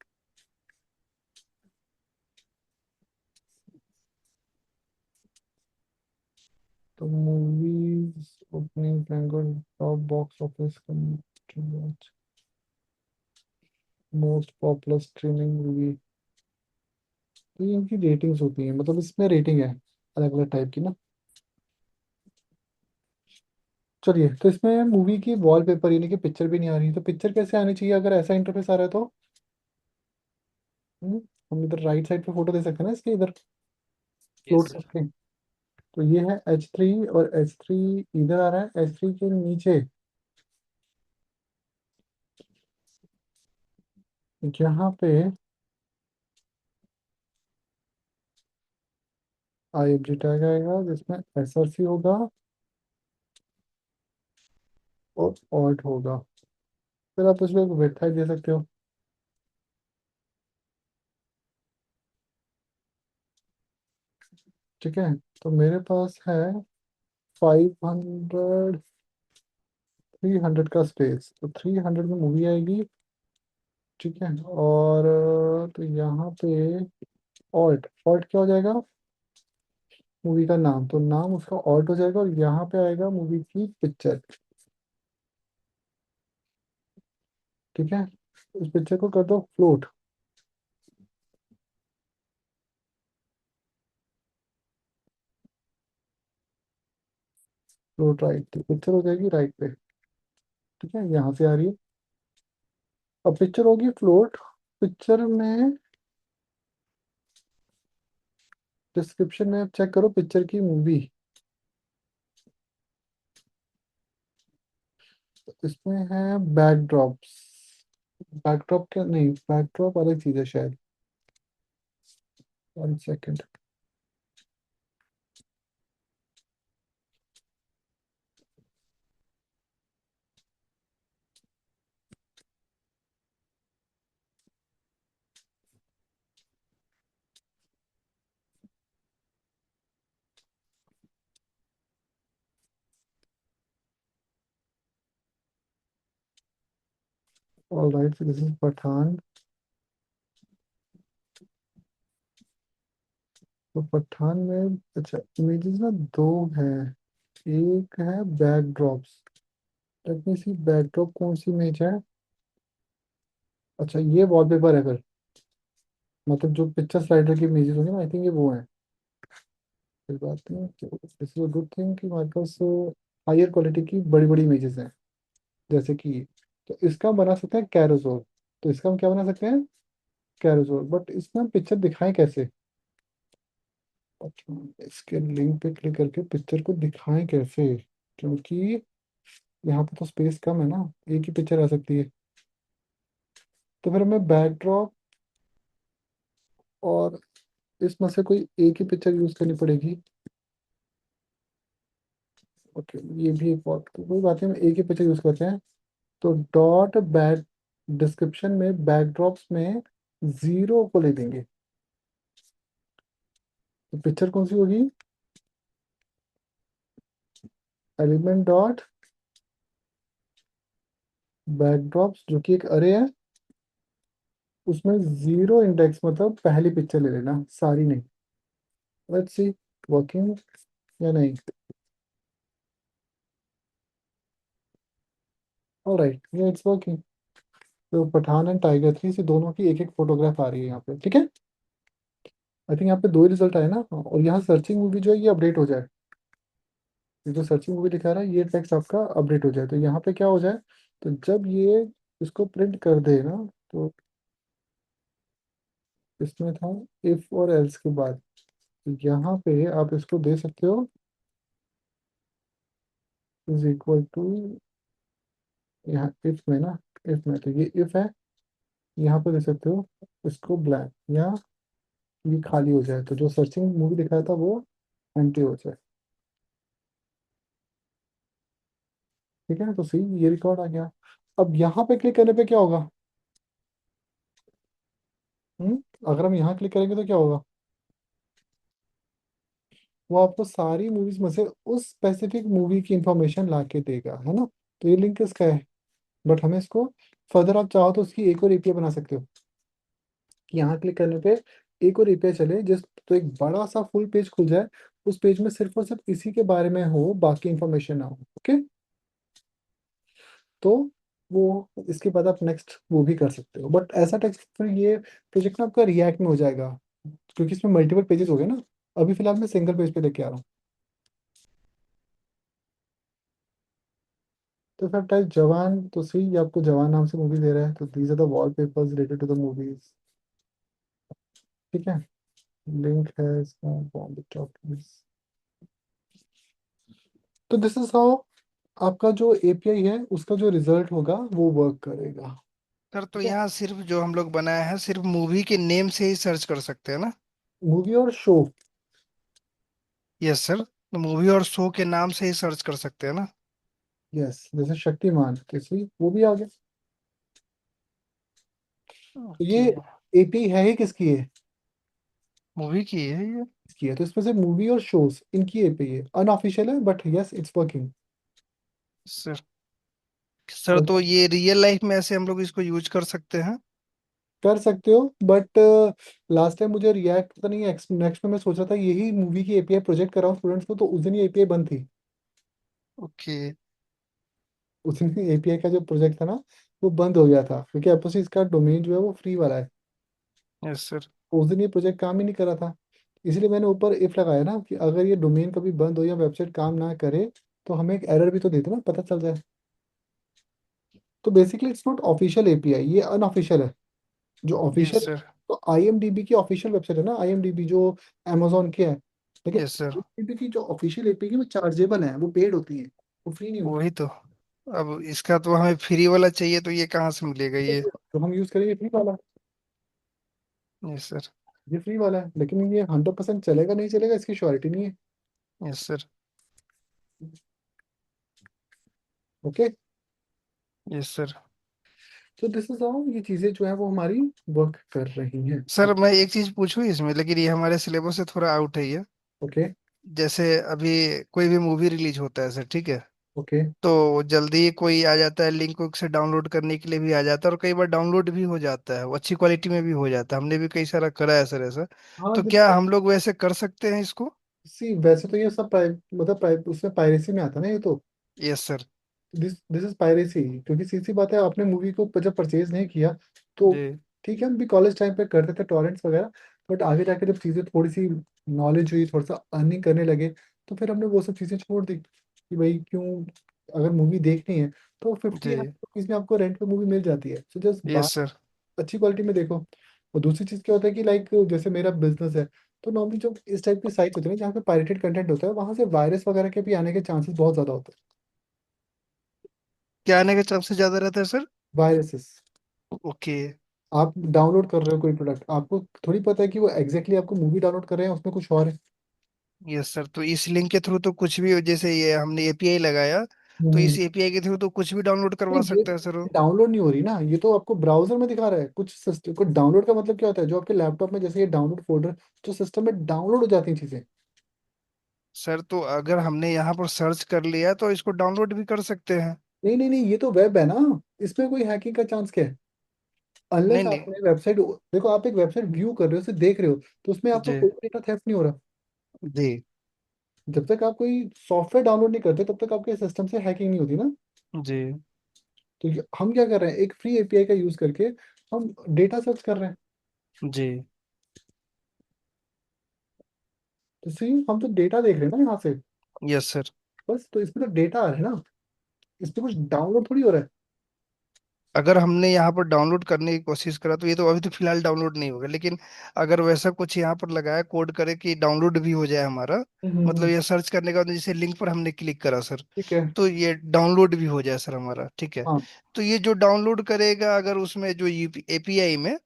तो movies opening bangle, top box office, most popular streaming movie, तो ये इनकी रेटिंग्स होती हैं, मतलब इसमें रेटिंग है अलग अलग टाइप की ना। चलिए, तो इसमें मूवी की वॉलपेपर यानी कि पिक्चर भी नहीं आ रही, तो पिक्चर कैसे आनी चाहिए अगर ऐसा इंटरफेस आ रहा है तो? हम इधर राइट साइड पे फोटो दे सकते हैं ना इसके, इधर यस फ्लोट सर। करके। तो ये है H3, और H3 इधर आ रहा है, H3 के नीचे यहाँ पे IFG टैग आएगा, जिसमें SRC होगा और ऑल्ट होगा। फिर आप उसमें वेट हाइट दे सकते हो। ठीक है, तो मेरे पास है 500, 300 का स्पेस, तो 300 में मूवी आएगी। ठीक है, और तो यहाँ पे ऑल्ट, ऑल्ट क्या हो जाएगा, मूवी का नाम, तो नाम उसका ऑल्ट हो जाएगा, और यहाँ पे आएगा मूवी की पिक्चर। ठीक है, उस पिक्चर को कर दो फ्लोट। फ्लोट राइट, तो पिक्चर हो जाएगी राइट पे। ठीक है, यहाँ से आ रही है। अब पिक्चर होगी फ्लोट। पिक्चर में डिस्क्रिप्शन में चेक करो पिक्चर की मूवी। इसमें है बैकड्रॉप्स। बैकड्रॉप क्या, नहीं बैकड्रॉप अलग चीज़ है शायद। 1 second. All right, this is Pathaan. तो पठान में अच्छा इमेजेस ना दो हैं। एक है बैकड्रॉप्स। लेट मी सी बैकड्रॉप कौन सी इमेज है। अच्छा ये वॉलपेपर है फिर, मतलब जो पिक्चर स्लाइडर की इमेजेस होंगी ना, आई थिंक ये वो है। फिर बात नहीं, this is a good thing कि हमारे पास हायर क्वालिटी की बड़ी बड़ी इमेजेस हैं, जैसे कि तो इसका हम बना सकते हैं कैरोजोल। तो इसका हम क्या बना सकते हैं, कैरोजोल, बट इसमें हम पिक्चर दिखाएं कैसे। अच्छा, इसके लिंक पे क्लिक करके पिक्चर को दिखाएं कैसे, क्योंकि यहाँ पे तो स्पेस कम है ना, एक ही पिक्चर आ सकती है। तो फिर हमें बैकड्रॉप और इसमें से कोई एक ही पिक्चर यूज करनी पड़ेगी। ओके, ये भी एक बात, कोई बात नहीं, हम एक ही पिक्चर यूज करते हैं। तो डॉट बैक डिस्क्रिप्शन में बैकड्रॉप्स में 0 को ले देंगे। तो पिक्चर कौन सी होगी, एलिमेंट डॉट बैकड्रॉप्स, जो कि एक अरे है, उसमें 0 इंडेक्स, मतलब पहली पिक्चर ले लेना, सारी नहीं। लेट्स सी वर्किंग या नहीं। ऑलराइट, ये इट्स वर्किंग। तो पठान एंड टाइगर 3 से दोनों की एक एक फोटोग्राफ आ रही है यहाँ पे। ठीक है, आई थिंक यहाँ पे 2 ही रिजल्ट आए ना, और यहाँ सर्चिंग मूवी जो है ये अपडेट हो जाए। ये जो सर्चिंग मूवी दिखा रहा है ये टेक्स्ट आपका अपडेट हो जाए, तो यहाँ पे क्या हो जाए, तो जब ये इसको प्रिंट कर दे ना, तो इसमें था इफ और एल्स के बाद, तो यहाँ पे आप इसको दे सकते हो इज इक्वल टू, यहाँ इफ में ना, इफ में तो ये इफ है, यहाँ पे दे सकते हो इसको ब्लैंक, या ये खाली हो जाए, तो जो सर्चिंग मूवी दिखाया था वो एम्प्टी हो जाए। ठीक है, तो सही ये रिकॉर्ड आ गया। अब यहाँ पे क्लिक करने पे क्या होगा, हम्म, अगर हम यहाँ क्लिक करेंगे तो क्या होगा, वो आपको सारी मूवीज में से उस स्पेसिफिक मूवी की इंफॉर्मेशन ला के देगा, है ना। तो ये लिंक इसका है, बट हमें इसको फर्दर आप चाहो तो उसकी एक और एपीआई बना सकते हो, कि यहाँ क्लिक करने पे एक और एपीआई चले, जिस तो एक बड़ा सा फुल पेज खुल जाए, उस पेज में सिर्फ और सिर्फ इसी के बारे में हो, बाकी इंफॉर्मेशन ना हो। ओके, तो वो इसके बाद आप नेक्स्ट वो भी कर सकते हो, बट ऐसा टेक्स्ट फिर ये प्रोजेक्ट ना आपका रिएक्ट में हो जाएगा, क्योंकि इसमें मल्टीपल पेजेस हो गए ना। अभी फिलहाल मैं सिंगल पेज पे लेके आ रहा हूँ। तो सर टाइप जवान, तो सही ये आपको जवान नाम से मूवी दे रहा है, तो these are the wallpapers related to the movies. ठीक है, लिंक है इसका बॉम्ब टॉप। तो दिस इज हाउ आपका जो एपीआई है उसका जो रिजल्ट होगा वो वर्क करेगा। सर तो ठीक है, यहाँ सिर्फ जो हम लोग बनाया है सिर्फ मूवी के नेम से ही सर्च कर सकते हैं ना? मूवी और शो। यस सर, तो मूवी और शो के नाम से ही सर्च कर सकते हैं ना? यस, जैसे शक्तिमान किसी वो भी आ गया। तो ये ओके। एपीआई है ही किसकी है? मूवी की है ये? इसकी है, तो इसमें से मूवी और शोज इनकी एपीआई है, अनऑफिशियल है but yes it's working. Sir sir तो ये रियल लाइफ में ऐसे हम लोग इसको यूज कर सकते हैं? कर सकते हो बट लास्ट टाइम मुझे रिएक्ट पता नहीं नेक्स्ट में मैं सोच रहा था यही मूवी की एपीआई प्रोजेक्ट कर रहा हूँ स्टूडेंट्स को, तो उस दिन ये एपीआई बंद थी। ओके। उस दिन एपीआई का जो प्रोजेक्ट था ना वो बंद हो गया था क्योंकि एप्पल इसका डोमेन जो है वो फ्री वाला है। Yes sir. उस दिन ये प्रोजेक्ट काम ही नहीं कर रहा था, इसलिए मैंने ऊपर इफ लगाया ना कि अगर ये डोमेन कभी बंद हो या वेबसाइट काम ना करे तो हमें एक एरर भी तो दे दो ना, पता चल जाए। तो basically it's not official API, ये अनऑफिशियल है। जो यस ऑफिशियल, सर। तो आईएमडीबी की ऑफिशियल वेबसाइट है ना, आईएमडीबी जो अमेजोन की है, लेकिन यस सर। आईएमडीबी की जो ऑफिशियल एपीआई है वो चार्जेबल है, वो पेड होती है, वो फ्री नहीं होती। वही तो। अब इसका तो हमें फ्री वाला चाहिए, तो ये कहाँ से मिलेगा ये? तो हम यूज करेंगे फ्री वाला। Yes sir. ये फ्री वाला है लेकिन ये 100% चलेगा नहीं चलेगा इसकी श्योरिटी नहीं है। Yes sir. Okay, yes sir. तो दिस इज हाउ ये चीजें जो है वो हमारी वर्क कर रही हैं। सर मैं एक चीज पूछूं इसमें, लेकिन ये हमारे सिलेबस से थोड़ा आउट है ये। ओके। जैसे अभी कोई भी मूवी रिलीज होता है सर, ठीक है? ओके। तो जल्दी कोई आ जाता है, लिंक उक से डाउनलोड करने के लिए भी आ जाता है, और कई बार डाउनलोड भी हो जाता है, वो अच्छी क्वालिटी में भी हो जाता है, हमने भी कई सारा करा है सर ऐसा। हाँ, तो क्या हम लोग वैसे कर सकते हैं इसको? सी वैसे तो ये सब मतलब उसमें पायरेसी में आता है ना ये तो। Yes sir. This this is piracy, क्योंकि सीधी बात है आपने मूवी को जब परचेज नहीं किया तो जी। ठीक है, हम भी कॉलेज टाइम पे करते थे टॉरेंट्स वगैरह, बट आगे जाके जब चीज़ें थोड़ी सी नॉलेज हुई, थोड़ा सा अर्निंग करने लगे, तो फिर हमने वो सब चीज़ें छोड़ दी कि भाई क्यों, अगर मूवी देखनी है तो 50 रुपीज़ में आपको रेंट पे मूवी मिल जाती है, तो जस्ट यस बात सर। अच्छी क्वालिटी में देखो। और दूसरी चीज़ क्या होता है कि लाइक जैसे मेरा बिजनेस है, तो नॉर्मली जो इस टाइप की साइट होती है ना जहाँ पे पायरेटेड कंटेंट होता है वहां से वायरस वगैरह के भी आने के चांसेस बहुत ज़्यादा होते हैं। क्या आने का चांसेस ज्यादा रहता है सर? Viruses, okay. आप डाउनलोड कर रहे हो कोई प्रोडक्ट, आपको थोड़ी पता है कि वो एग्जैक्टली आपको मूवी डाउनलोड कर रहे हैं उसमें कुछ और है। यस सर, तो इस लिंक के थ्रू तो कुछ भी, जैसे ये हमने एपीआई लगाया, तो हम्म। इस एपीआई के थ्रू तो कुछ भी डाउनलोड करवा नहीं, ये सकता है सर वो? डाउनलोड नहीं हो रही ना, ये तो आपको ब्राउजर में दिखा रहा है कुछ सिस्टम को। डाउनलोड का मतलब क्या होता है, जो आपके लैपटॉप में जैसे ये डाउनलोड फोल्डर जो सिस्टम में डाउनलोड हो जाती हैं चीजें। सर तो अगर हमने यहाँ पर सर्च कर लिया तो इसको डाउनलोड भी कर सकते हैं? नहीं नहीं नहीं, ये तो वेब है ना, इसमें कोई हैकिंग का चांस क्या है? नहीं अनलेस नहीं। आपने वेबसाइट, देखो आप एक वेबसाइट व्यू कर रहे हो, उसे देख रहे हो, तो उसमें आपका जी। कोई डेटा थेफ्ट नहीं हो रहा। जी। जब तक आप कोई सॉफ्टवेयर डाउनलोड नहीं करते तब तक आपके सिस्टम से हैकिंग नहीं होती ना। जी। तो हम क्या कर रहे हैं, एक फ्री एपीआई का यूज करके हम डेटा सर्च कर रहे हैं। जी। तो सी हम तो डेटा देख रहे हैं ना यहाँ से, यस सर। बस। तो इसमें तो डेटा आ रहा है ना, इसमें कुछ डाउनलोड थोड़ी हो रहा है। अगर हमने यहाँ पर डाउनलोड करने की कोशिश करा तो ये तो अभी तो फिलहाल डाउनलोड नहीं होगा, लेकिन अगर वैसा कुछ यहाँ पर लगाया कोड करे कि डाउनलोड भी हो जाए हमारा, मतलब ये सर्च करने के बाद जैसे लिंक पर हमने क्लिक करा सर, ठीक है। तो ये डाउनलोड भी हो जाए सर हमारा, ठीक है? हाँ। तो ये जो डाउनलोड करेगा, अगर उसमें जो एपीआई में,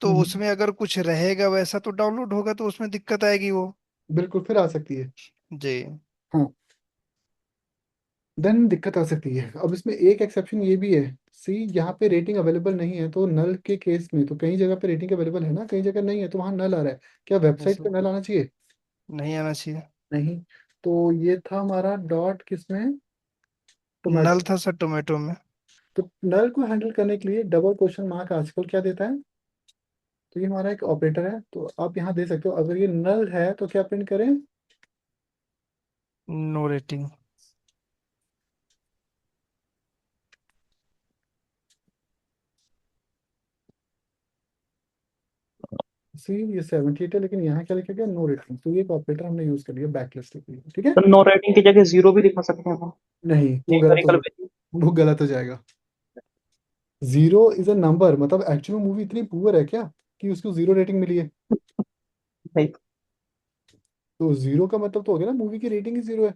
तो हम्म, उसमें अगर कुछ रहेगा वैसा तो डाउनलोड होगा, तो उसमें दिक्कत आएगी वो? बिल्कुल फिर आ सकती है। जी। हाँ, देन दिक्कत आ सकती है। अब इसमें एक एक्सेप्शन ये भी है, सी यहाँ पे रेटिंग अवेलेबल नहीं है, तो नल के केस में तो कई जगह पे रेटिंग अवेलेबल है ना, कई जगह नहीं है, तो वहाँ नल आ रहा है। क्या वेबसाइट जैसे पे नल आना चाहिए? नहीं आना चाहिए। नहीं। तो ये था हमारा डॉट किसमें, टोमेटो। नल था सर टोमेटो में। तो नल को हैंडल करने के लिए डबल क्वेश्चन मार्क आजकल क्या देता है, तो ये हमारा एक ऑपरेटर है, तो आप यहाँ दे सकते हो अगर ये नल है तो क्या प्रिंट करें। No rating. सी ये 78 है लेकिन यहाँ क्या लिखा गया, नो रेटिंग, तो ये एक ऑपरेटर हमने यूज कर लिया बैकलिस्ट के लिए, ठीक है। तो नो रेटिंग की जगह जीरो भी दिखा सकते हैं हम। नहीं, वो गलत हो न्यूमेरिकल जाएगा, वैल्यू। वो गलत हो जाएगा। जीरो इज अ नंबर, मतलब एक्चुअली मूवी इतनी पुअर है क्या कि उसको जीरो रेटिंग मिली है? राइट। तो जीरो का मतलब तो हो गया ना मूवी की रेटिंग ही जीरो है।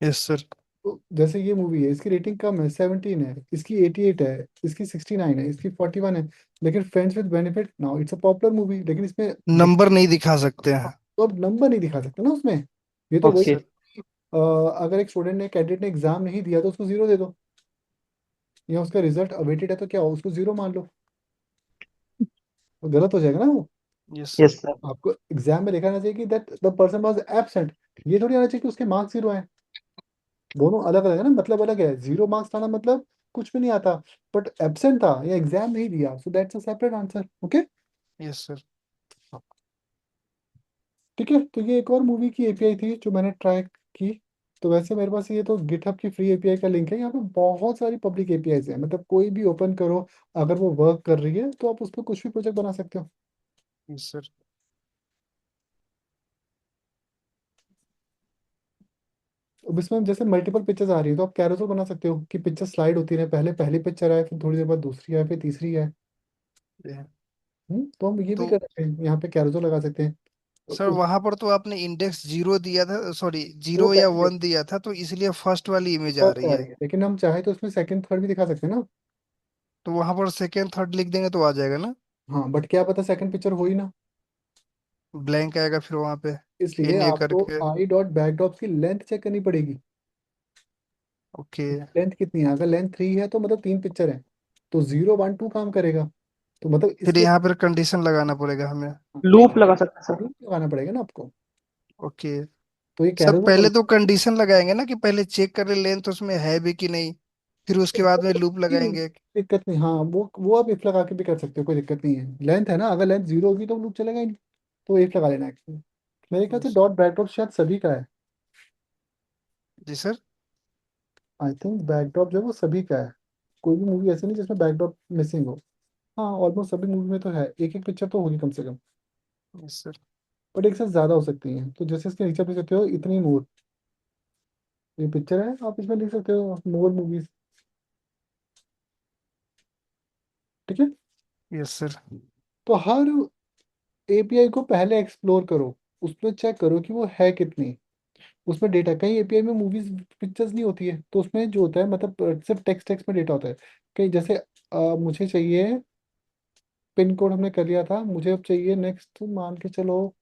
Yes sir. तो जैसे ये मूवी है, इसकी रेटिंग कम है, 17 है, इसकी 88 है, इसकी 69 है, इसकी 41 है, लेकिन friends with benefit now it's a popular movie, लेकिन इसमें नंबर नहीं दिखा सकते हैं। तो अब नंबर नहीं दिखा सकते ना उसमें। ये तो यस वही ओके। सर। अगर एक स्टूडेंट ने कैंडिडेट ने एग्जाम नहीं दिया तो उसको जीरो दे दो, या उसका रिजल्ट अवेटेड है तो क्या हो, उसको जीरो मान लो। वो गलत हो जाएगा ना वो। Yes sir. Yes sir. आपको एग्जाम में लिखा रहना चाहिए कि that the person was absent. ये थोड़ी आना चाहिए कि उसके मार्क्स जीरो हैं। दोनों अलग अलग है ना, मतलब अलग है। जीरो मार्क्स लाना मतलब कुछ भी नहीं आता, बट एब्सेंट था या एग्जाम नहीं दिया, so that's a separate answer. Okay. Yes sir. ठीक है, तो ये एक और मूवी की एपीआई थी जो मैंने ट्राई की। तो वैसे मेरे पास ये तो गिटहब की फ्री एपीआई का लिंक है, यहाँ पे बहुत सारी पब्लिक एपीआईज है, मतलब कोई भी ओपन करो, अगर वो वर्क कर रही है तो आप उस पर कुछ भी प्रोजेक्ट बना सकते हो। Yes sir. अब इसमें जैसे मल्टीपल पिक्चर्स आ रही है तो आप कैरोसेल बना सकते हो कि पिक्चर स्लाइड होती रहे, पहले पहली पिक्चर आए, फिर थोड़ी देर बाद दूसरी आए, फिर तीसरी आए। तो हम ये भी तो कर सकते हैं, यहाँ पे कैरोसेल लगा सकते हैं। सर उस वहां पर तो आपने इंडेक्स जीरो दिया था, सॉरी वो जीरो या पहले वन दिया था, तो इसलिए फर्स्ट वाली इमेज आ फर्स्ट रही आ है। रही है, लेकिन हम चाहे तो उसमें सेकंड थर्ड भी दिखा सकते हैं ना। तो वहां पर सेकेंड थर्ड लिख देंगे तो आ जाएगा ना। हाँ, बट क्या पता सेकंड पिक्चर हो ही ना। ब्लैंक आएगा फिर वहां पे। इसलिए इन ए आपको करके। आई डॉट बैकड्रॉप की लेंथ चेक करनी पड़ेगी। ओके। लेंथ कितनी है, अगर लेंथ 3 है तो मतलब 3 पिक्चर है, तो 0 1 2 काम करेगा। तो मतलब फिर इसलिए यहाँ पर कंडीशन लगाना पड़ेगा हमें। तो लूप लगा सकते हैं सर। लगाना पड़ेगा ना आपको। ओके। तो ये सर कैरोसेल पहले तो बना कंडीशन लगाएंगे ना कि पहले चेक करें लेंथ उसमें है भी कि नहीं, फिर उसके बाद में लूप कि लगाएंगे। दिक्कत नहीं, हाँ वो आप इफ लगा के भी कर सकते हो, कोई दिक्कत नहीं है। लेंथ है ना, अगर लेंथ जीरो होगी तो लूप चलेगा ही नहीं, तो इफ लगा लेना है। मेरे ख्याल से Yes. डॉट बैकड्रॉप शायद सभी का है। जी सर। आई थिंक बैकड्रॉप जो है वो सभी का है। कोई भी मूवी ऐसी नहीं जिसमें बैकड्रॉप मिसिंग हो। हाँ, ऑलमोस्ट सभी मूवी में तो है, एक एक पिक्चर तो होगी कम से कम। Yes sir. बट एक से ज्यादा हो सकती है, तो जैसे इसके नीचे आप लिख सकते हो इतनी मोर, ये पिक्चर है, आप इसमें लिख सकते हो मोर मूवीज। ठीक है। Yes sir. तो हर एपीआई को पहले एक्सप्लोर करो, उसमें चेक करो कि वो है कितनी। उसमें डेटा, कहीं एपीआई में मूवीज पिक्चर्स नहीं होती है, तो उसमें जो होता है मतलब सिर्फ टेक्स्ट टेक्स्ट में डेटा होता है। कहीं जैसे मुझे चाहिए पिन कोड, हमने कर लिया था, मुझे अब चाहिए नेक्स्ट, मान के चलो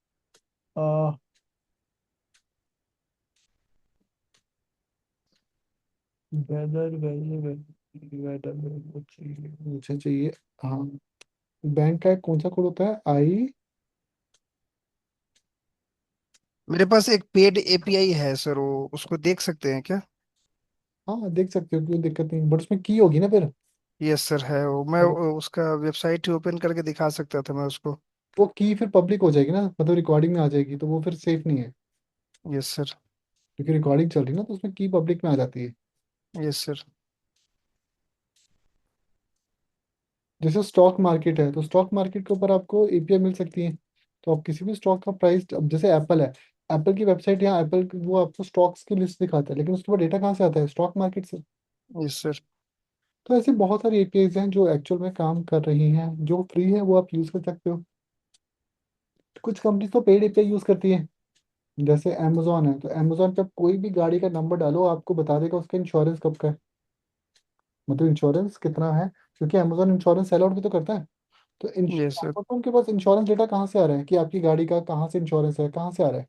वेदर वेदर वेदर वेदर चाहिए, मुझे चाहिए। हाँ, बैंक का कौन सा कोड होता है, आई। मेरे पास एक पेड एपीआई है सर, वो उसको देख सकते हैं क्या। हाँ, देख सकते हो, कोई दिक्कत नहीं, बट उसमें की होगी ना फिर। यस सर है वो, मैं उसका वेबसाइट ही ओपन करके दिखा सकता था मैं उसको। वो की फिर पब्लिक हो जाएगी ना, मतलब रिकॉर्डिंग में आ जाएगी, तो वो फिर सेफ नहीं है। Yes sir. क्योंकि रिकॉर्डिंग चल रही है ना, तो उसमें की पब्लिक में आ जाती है। Yes sir. जैसे स्टॉक मार्केट है, तो स्टॉक मार्केट के ऊपर आपको एपीआई मिल सकती है। तो आप किसी भी स्टॉक का प्राइस, अब जैसे एप्पल है, एप्पल की वेबसाइट या एप्पल वो आपको स्टॉक्स की लिस्ट दिखाता है, लेकिन उसके ऊपर डेटा कहाँ से आता है, स्टॉक मार्केट से। Yes sir. तो ऐसे बहुत सारी एपीआईज हैं जो एक्चुअल में काम कर रही हैं, जो फ्री है वो आप यूज कर सकते हो। कुछ कंपनी तो पेड एपीआई यूज करती है। जैसे अमेजोन है, तो अमेजोन पे आप कोई भी गाड़ी का नंबर डालो, आपको बता देगा उसका इंश्योरेंस कब का है, मतलब इंश्योरेंस कितना है। क्योंकि अमेजोन इंश्योरेंस सेल आउट भी तो करता है। तो यस सर। अमेजोन के पास इंश्योरेंस डेटा कहाँ से आ रहा है कि आपकी गाड़ी का कहाँ से इंश्योरेंस है, कहाँ से आ रहा है।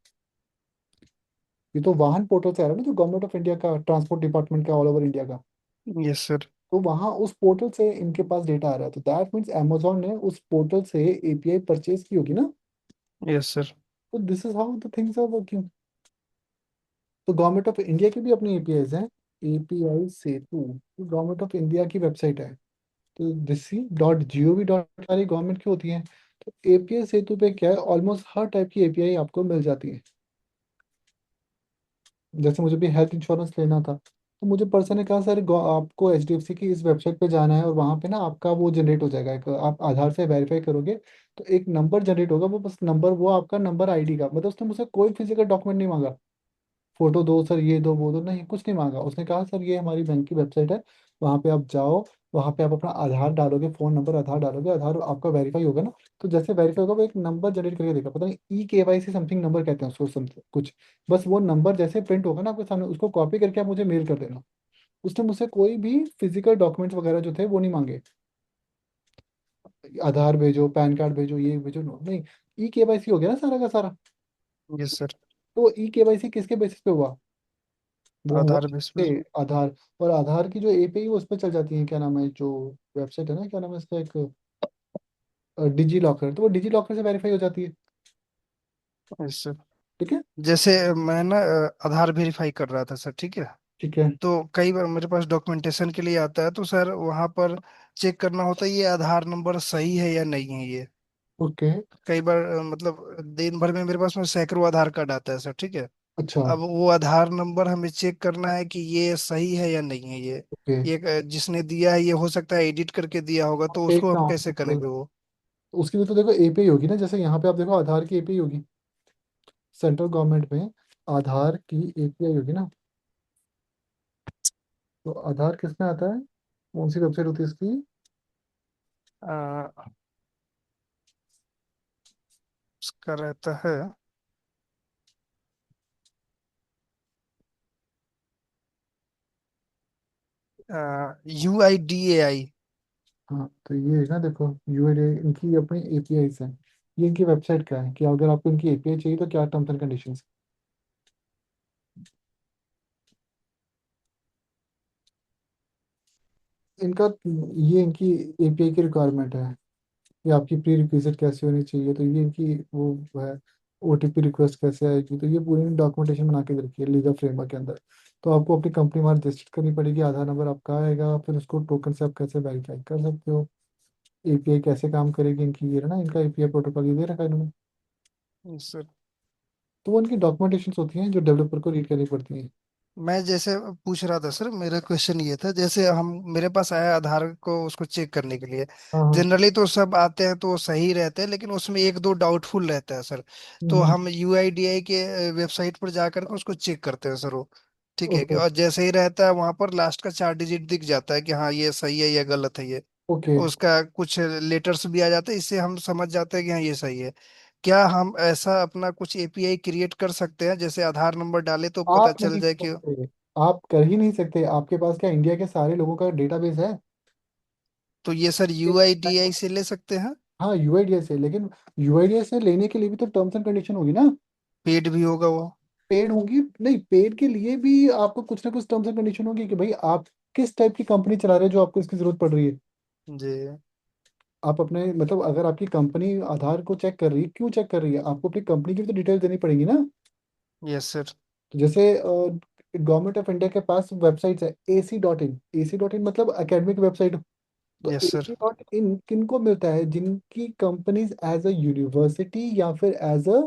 ये तो वाहन पोर्टल से आ रहा है ना, जो गवर्नमेंट ऑफ इंडिया का, ट्रांसपोर्ट डिपार्टमेंट का, ऑल ओवर इंडिया का। Yes sir. तो वहाँ उस पोर्टल से इनके पास डेटा आ रहा है, तो दैट मीन्स अमेजोन ने उस पोर्टल से एपीआई परचेज की होगी ना। Yes sir. तो this is how the things are working. तो गवर्नमेंट ऑफ इंडिया की भी अपनी एपीआईज हैं। API Setu government of India की वेबसाइट है। तो dici.gov.in सारी गवर्नमेंट की होती हैं। तो एपीआई सेतु पे क्या है, ऑलमोस्ट हर टाइप की एपीआई आपको मिल जाती है। जैसे मुझे भी हेल्थ इंश्योरेंस लेना था, तो मुझे पर्सन ने कहा सर आपको एचडीएफसी की इस वेबसाइट पे जाना है, और वहाँ पे ना आपका वो जनरेट हो जाएगा, एक आप आधार से वेरीफाई करोगे, तो एक नंबर जनरेट होगा, वो बस नंबर, वो आपका नंबर आईडी का, मतलब उसने मुझसे कोई फिजिकल डॉक्यूमेंट नहीं मांगा, फोटो दो सर, ये दो वो दो, नहीं कुछ नहीं मांगा। उसने कहा सर ये हमारी बैंक की वेबसाइट है, वहाँ पे आप जाओ, वहाँ पे आप अपना आधार डालोगे, फोन नंबर आधार डालोगे, आधार आपका वेरीफाई होगा ना, तो जैसे वेरीफाई होगा वो एक नंबर जनरेट करके देगा, पता नहीं E KYC समथिंग नंबर कहते हैं उसको, समथिंग कुछ। बस वो नंबर जैसे प्रिंट होगा ना आपके सामने, उसको कॉपी करके आप मुझे मेल कर देना। उसने मुझसे कोई भी फिजिकल डॉक्यूमेंट्स वगैरह जो थे वो नहीं मांगे, आधार भेजो, पैन कार्ड भेजो, ये भेजो, नहीं। E KYC हो गया ना सारा का सारा। Yes sir. तो E KYC किसके बेसिस पे हुआ? वो हुआ आधार बेस पे। पे आधार। और आधार की जो API वो उस पर चल जाती है, क्या नाम है जो वेबसाइट है ना, क्या नाम है इसका, एक डिजी लॉकर, तो वो डिजी लॉकर से वेरीफाई हो जाती है। Yes sir. ठीक है। जैसे मैं ना आधार वेरीफाई कर रहा था सर, ठीक है। ठीक है। तो कई बार मेरे पास डॉक्यूमेंटेशन के लिए आता है, तो सर वहां पर चेक करना होता है ये आधार नंबर सही है या नहीं है ये। ओके। कई बार मतलब दिन भर में मेरे पास में सैकड़ों आधार कार्ड आता है सर, ठीक है। अच्छा। अब वो आधार नंबर हमें चेक करना है कि ये सही है या नहीं है ये। ओके। जिसने दिया है ये हो सकता है एडिट करके दिया होगा, तो फेक उसको ना हम हो कैसे तो करेंगे वो। उसकी भी तो देखो API होगी ना, जैसे यहाँ पे आप देखो आधार की API होगी, सेंट्रल गवर्नमेंट में आधार की API होगी ना। तो आधार किस में आता है, कौन सी वेबसाइट होती है इसकी? आ, उसका रहता है UIDAI। हाँ, तो ये है ना, देखो UID इनकी अपनी API है। ये इनकी वेबसाइट का है कि अगर आपको इनकी API चाहिए तो क्या टर्म्स एंड कंडीशंस। इनका, ये इनकी API की रिक्वायरमेंट है कि आपकी प्री रिक्विजिट कैसे होनी चाहिए, तो ये इनकी वो है। OTP रिक्वेस्ट कैसे आएगी, तो ये पूरी डॉक्यूमेंटेशन बना के रखी है लीगल फ्रेमवर्क के अंदर। तो आपको अपनी कंपनी वहाँ रजिस्टर करनी पड़ेगी, आधार नंबर आपका आएगा, फिर उसको टोकन से आप कैसे वेरीफाई कर सकते हो। API कैसे काम करेगी इनकी, ये है ना, इनका API प्रोटोकॉल ये दे रखा है इन्होंने। सर तो वो इनकी डॉक्यूमेंटेशन होती हैं जो डेवलपर को रीड करनी पड़ती हैं। मैं जैसे पूछ रहा था सर, मेरा क्वेश्चन ये था, जैसे हम मेरे पास आया आधार को उसको चेक करने के लिए। हाँ हाँ। जनरली तो सब आते हैं तो सही रहते हैं, लेकिन उसमें एक दो डाउटफुल रहता है सर। तो हम्म। हम UIDAI के वेबसाइट पर जा करके उसको चेक करते हैं सर वो। ठीक है कि, ओके। और जैसे ही रहता है वहां पर लास्ट का 4 डिजिट दिख जाता है कि हाँ ये सही है या गलत है ये। ओके। उसका कुछ लेटर्स भी आ जाते हैं, इससे हम समझ जाते हैं कि हाँ ये सही है। क्या हम ऐसा अपना कुछ API क्रिएट कर सकते हैं, जैसे आधार नंबर डाले तो पता आप चल नहीं जाए कर कि। सकते, आप कर ही नहीं सकते, आपके पास क्या इंडिया के सारे लोगों का डेटाबेस है? तो ये सर UIDAI से ले सकते हैं। हाँ, UIDAI से, लेकिन UIDAI से लेने के लिए भी तो टर्म्स एंड कंडीशन होगी ना। पेड भी होगा वो। पेड होगी नहीं, पेड के लिए भी आपको कुछ ना कुछ टर्म्स एंड कंडीशन होगी कि भाई आप किस टाइप की कंपनी चला रहे हो जो आपको इसकी जरूरत पड़ रही है। जी। आप अपने मतलब अगर आपकी कंपनी आधार को चेक कर रही है, क्यों चेक कर रही है, आपको अपनी कंपनी की भी तो डिटेल देनी पड़ेगी ना। Yes sir. तो जैसे गवर्नमेंट ऑफ इंडिया के पास वेबसाइट्स है, AC.in, AC.in मतलब एकेडमिक वेबसाइट। तो यस सर। AC.in किन को मिलता है, जिनकी कंपनीज एज अ यूनिवर्सिटी या फिर एज अ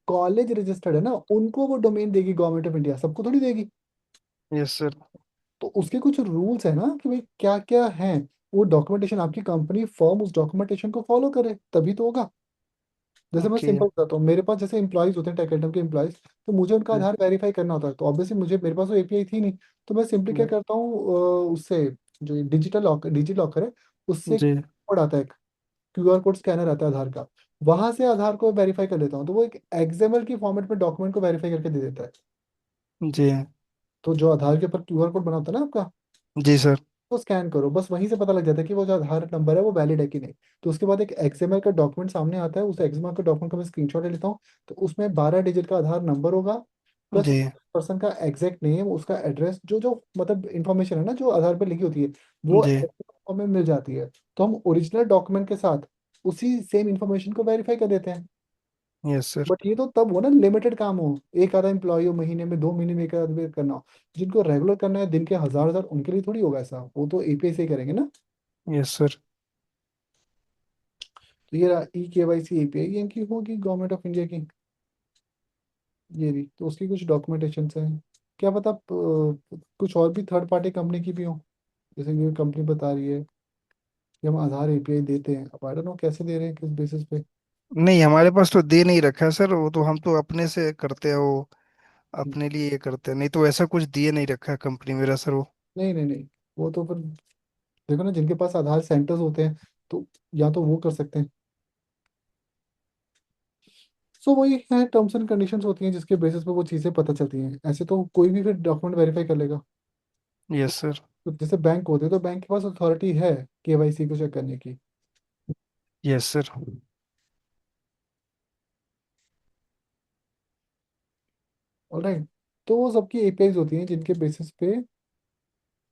कॉलेज रजिस्टर्ड है ना, उनको वो डोमेन देगी गवर्नमेंट ऑफ इंडिया, सबको थोड़ी देगी। Yes sir. तो उसके कुछ रूल्स है ना कि भाई क्या क्या है। वो डॉक्यूमेंटेशन आपकी कंपनी फर्म उस डॉक्यूमेंटेशन को फॉलो करे तभी तो होगा। जैसे मैं ओके। सिंपल बताता हूँ, मेरे पास जैसे एम्प्लॉयज होते हैं टेक एडम के एम्प्लॉयज, तो मुझे उनका आधार वेरीफाई करना होता है, तो ऑब्वियसली मुझे, मेरे पास तो API थी नहीं। तो मैं सिंपली क्या करता हूँ, उससे जो डिजिटल लॉकर, डिजी लॉकर है, उससे जी। कोड आता है, QR कोड स्कैनर आता है आधार का, वहां से आधार को वेरीफाई कर लेता हूँ, तो वो एक एक्सएमएल की फॉर्मेट में डॉक्यूमेंट को वेरीफाई करके दे देता है। जी। तो जो आधार के ऊपर QR कोड बना होता है ना आपका, जी सर। तो स्कैन करो, बस वहीं से पता लग जाता है कि वो जो आधार नंबर है वो वैलिड है कि नहीं। तो उसके बाद एक XML का डॉक्यूमेंट सामने आता है, उस XML का डॉक्यूमेंट का मैं स्क्रीनशॉट ले लेता हूँ। तो उसमें 12 डिजिट का आधार नंबर होगा, प्लस जी। पर्सन का एग्जैक्ट नेम, उसका एड्रेस, जो जो मतलब इन्फॉर्मेशन है ना जो आधार पर लिखी होती है, वो जी। हमें मिल जाती है। तो हम ओरिजिनल डॉक्यूमेंट के साथ उसी सेम इन्फॉर्मेशन को वेरीफाई कर देते हैं। Yes sir. बट ये तो तब हो ना, लिमिटेड काम हो, एक आधा एम्प्लॉय हो, महीने में 2 महीने में एक आधा बार करना हो। जिनको रेगुलर करना है दिन के हजार हजार, उनके लिए थोड़ी होगा ऐसा, वो तो API से ही करेंगे ना। Yes sir. तो ये E KYC API इनकी होगी गवर्नमेंट ऑफ इंडिया की। ये भी तो उसकी कुछ डॉक्यूमेंटेशन है। क्या पता कुछ और भी थर्ड पार्टी कंपनी की भी हो, जैसे ये कंपनी बता रही है कि हम आधार API देते हैं, अब आई डोंट नो कैसे दे रहे हैं, किस बेसिस पे। नहीं हमारे पास तो दे नहीं रखा है सर, वो तो हम तो अपने से करते हैं वो। नहीं अपने लिए ये करते हैं, नहीं तो ऐसा कुछ दिए नहीं रखा है कंपनी मेरा सर वो। नहीं नहीं। वो तो फिर देखो ना, जिनके पास आधार सेंटर्स होते हैं तो या तो वो कर सकते हैं। सो वही है, टर्म्स एंड कंडीशंस होती हैं जिसके बेसिस पे वो चीज़ें पता चलती हैं। ऐसे तो कोई भी फिर डॉक्यूमेंट वेरीफाई कर लेगा। Yes sir. तो जैसे बैंक होते हैं तो बैंक के पास अथॉरिटी है केवाईसी को चेक करने की। Yes sir. ऑलराइट। तो वो सबकी एपीआईज होती हैं जिनके बेसिस पे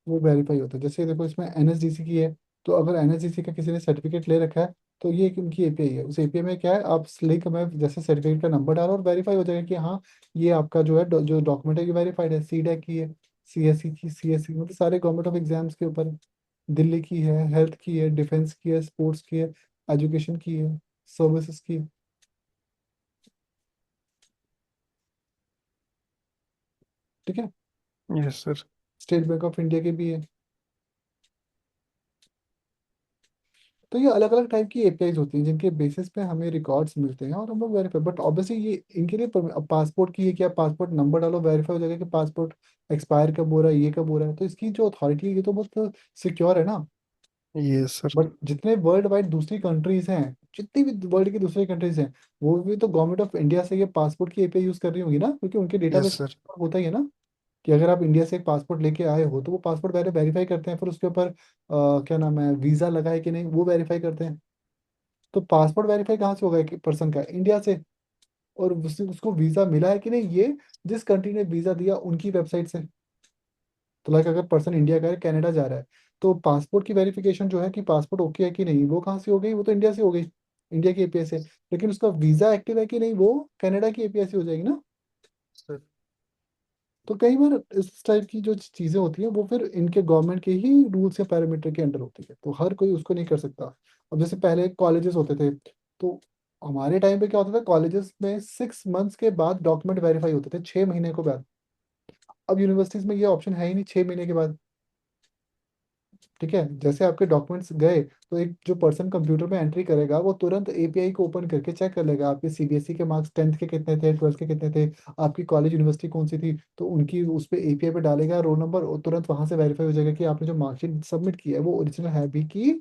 वो वेरीफाई होता है। जैसे देखो इसमें एनएसडीसी की है, तो अगर एनएसडीसी का किसी ने सर्टिफिकेट ले रखा है तो ये एक उनकी एपीआई है। उस एपीआई में क्या है, आप लिंक में जैसे सर्टिफिकेट का नंबर डालो और वेरीफाई हो जाएगा कि हाँ ये आपका जो है जो डॉक्यूमेंट है ये वेरीफाइड है। सीडैक की है, सीएससी की, सीएससी मतलब सारे गवर्नमेंट ऑफ एग्जाम्स के ऊपर है। दिल्ली की है, हेल्थ की है, डिफेंस की है, स्पोर्ट्स की है, एजुकेशन की है, सर्विसेज की है। ठीक है। Yes sir. State bank of India की भी है। तो ये अलग अलग टाइप की एपीआईज होती हैं जिनके बेसिस पे हमें रिकॉर्ड्स मिलते हैं और हम लोग वेरीफाई। बट ऑब्वियसली ये इनके लिए अब पासपोर्ट की है, क्या पासपोर्ट नंबर डालो वेरीफाई हो जाएगा कि पासपोर्ट एक्सपायर कब हो रहा है, ये कब हो रहा है। तो इसकी जो अथॉरिटी है ये तो बहुत सिक्योर है ना। Yes sir. बट जितने वर्ल्ड वाइड दूसरी कंट्रीज हैं, जितनी भी वर्ल्ड की दूसरी कंट्रीज हैं, वो भी तो गवर्नमेंट ऑफ इंडिया से ये पासपोर्ट की एपीआई यूज कर रही होंगी ना, क्योंकि उनके यस डेटाबेस सर। होता ही है ना कि अगर आप इंडिया से एक पासपोर्ट लेके आए हो तो वो पासपोर्ट पहले वेरीफाई करते हैं, फिर उसके ऊपर क्या नाम है, वीजा लगा है कि नहीं वो वेरीफाई करते हैं। तो पासपोर्ट वेरीफाई कहाँ से होगा एक पर्सन का, इंडिया से। और उसको वीजा मिला है कि नहीं ये जिस कंट्री ने वीजा दिया उनकी वेबसाइट से। तो लाइक अगर पर्सन इंडिया का है, कनाडा जा रहा है, तो पासपोर्ट की वेरिफिकेशन जो है कि पासपोर्ट ओके है कि नहीं वो कहाँ से हो गई, वो तो इंडिया से हो गई, इंडिया की एपीआई से। लेकिन उसका वीजा एक्टिव है कि नहीं वो कनाडा की एपीआई से हो जाएगी ना। सर। तो कई बार इस टाइप की जो चीजें होती हैं वो फिर इनके गवर्नमेंट के ही रूल्स या पैरामीटर के अंडर होती है, तो हर कोई उसको नहीं कर सकता। अब जैसे पहले कॉलेजेस होते थे, तो हमारे टाइम पे क्या होता था, कॉलेजेस में 6 मंथ्स के बाद डॉक्यूमेंट वेरीफाई होते थे, 6 महीने के बाद। अब यूनिवर्सिटीज में ये ऑप्शन है ही नहीं 6 महीने के बाद। ठीक है, जैसे आपके डॉक्यूमेंट्स गए तो एक जो पर्सन कंप्यूटर में एंट्री करेगा वो तुरंत एपीआई को ओपन करके चेक कर लेगा आपके सीबीएसई के मार्क्स 10th के कितने थे, 12th के कितने थे, आपकी कॉलेज यूनिवर्सिटी कौन सी थी, तो उनकी उस पर एपीआई पे डालेगा रोल नंबर और तुरंत वहां से वेरीफाई हो जाएगा कि आपने जो मार्कशीट सबमिट की है वो ओरिजिनल है भी कि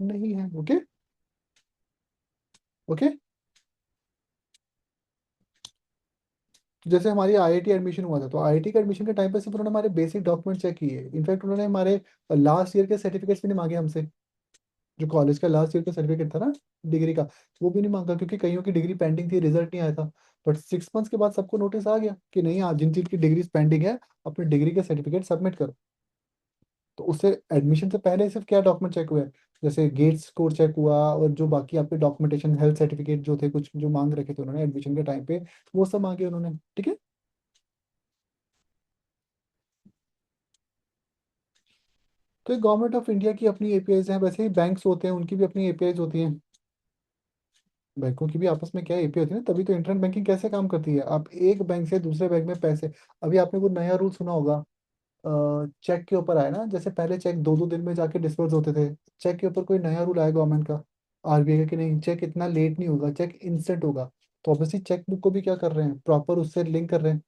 नहीं है। ओके। ओके। तो जैसे हमारी आईआईटी एडमिशन हुआ था, तो आईआईटी के एडमिशन के टाइम पे सिर्फ उन्होंने हमारे बेसिक डॉक्यूमेंट चेक किए। इनफैक्ट उन्होंने हमारे लास्ट ईयर के सर्टिफिकेट्स भी नहीं मांगे हमसे। जो कॉलेज का लास्ट ईयर का सर्टिफिकेट था ना, डिग्री का, वो भी नहीं मांगा क्योंकि कईयों की डिग्री पेंडिंग थी, रिजल्ट नहीं आया था। बट 6 मंथ्स के बाद सबको नोटिस आ गया कि नहीं, आज जिन जिन की डिग्री पेंडिंग है अपनी डिग्री के सर्टिफिकेट सबमिट करो। तो उससे एडमिशन से पहले सिर्फ क्या डॉक्यूमेंट चेक हुए, जैसे गेट स्कोर चेक हुआ और जो बाकी आपके डॉक्यूमेंटेशन हेल्थ सर्टिफिकेट जो थे कुछ जो मांग रखे थे उन्होंने एडमिशन के टाइम पे, वो सब मांगे उन्होंने। ठीक है। तो गवर्नमेंट ऑफ इंडिया की अपनी एपीआईज हैं, वैसे ही बैंक्स होते हैं उनकी भी अपनी एपीआईज होती हैं। बैंकों की भी आपस में क्या एपीआई होती है ना, तभी तो इंटरनेट बैंकिंग कैसे काम करती है। आप एक बैंक से दूसरे बैंक में पैसे, अभी आपने कोई नया रूल सुना होगा, चेक के ऊपर आया ना, जैसे पहले चेक 2-2 दिन में जाके डिस्पर्स होते थे। चेक के ऊपर कोई नया रूल आया गवर्नमेंट का, आरबीआई का, कि नहीं चेक इतना लेट नहीं होगा, चेक इंस्टेंट होगा। तो ऑब्वियसली चेक बुक को भी क्या कर रहे हैं, प्रॉपर उससे लिंक कर रहे हैं,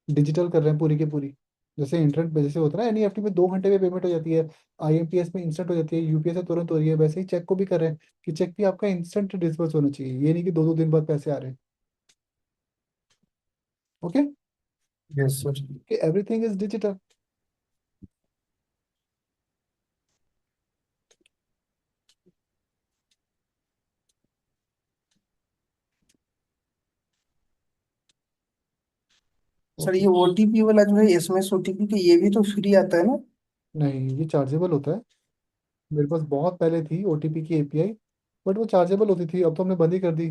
डिजिटल कर रहे हैं पूरी की पूरी। जैसे इंटरनेट पे जैसे होता है ना, एनईएफटी में 2 घंटे में पेमेंट हो जाती है, आईएमपीएस में इंस्टेंट हो जाती है, यूपीएस से तुरंत हो रही है, वैसे ही चेक को भी कर रहे हैं कि चेक भी आपका इंस्टेंट डिस्पर्स होना चाहिए, ये नहीं कि 2-2 दिन बाद पैसे आ रहे हैं। ओके। Yes sir. कि everything is digital. Sir okay. ये ओटीपी वाला जो है, एसएमएस ओटीपी का, ये भी तो फ्री आता है ना? नहीं, ये चार्जेबल होता है। मेरे पास बहुत पहले थी ओटीपी की एपीआई, बट वो चार्जेबल होती थी, अब तो हमने बंद ही कर दी।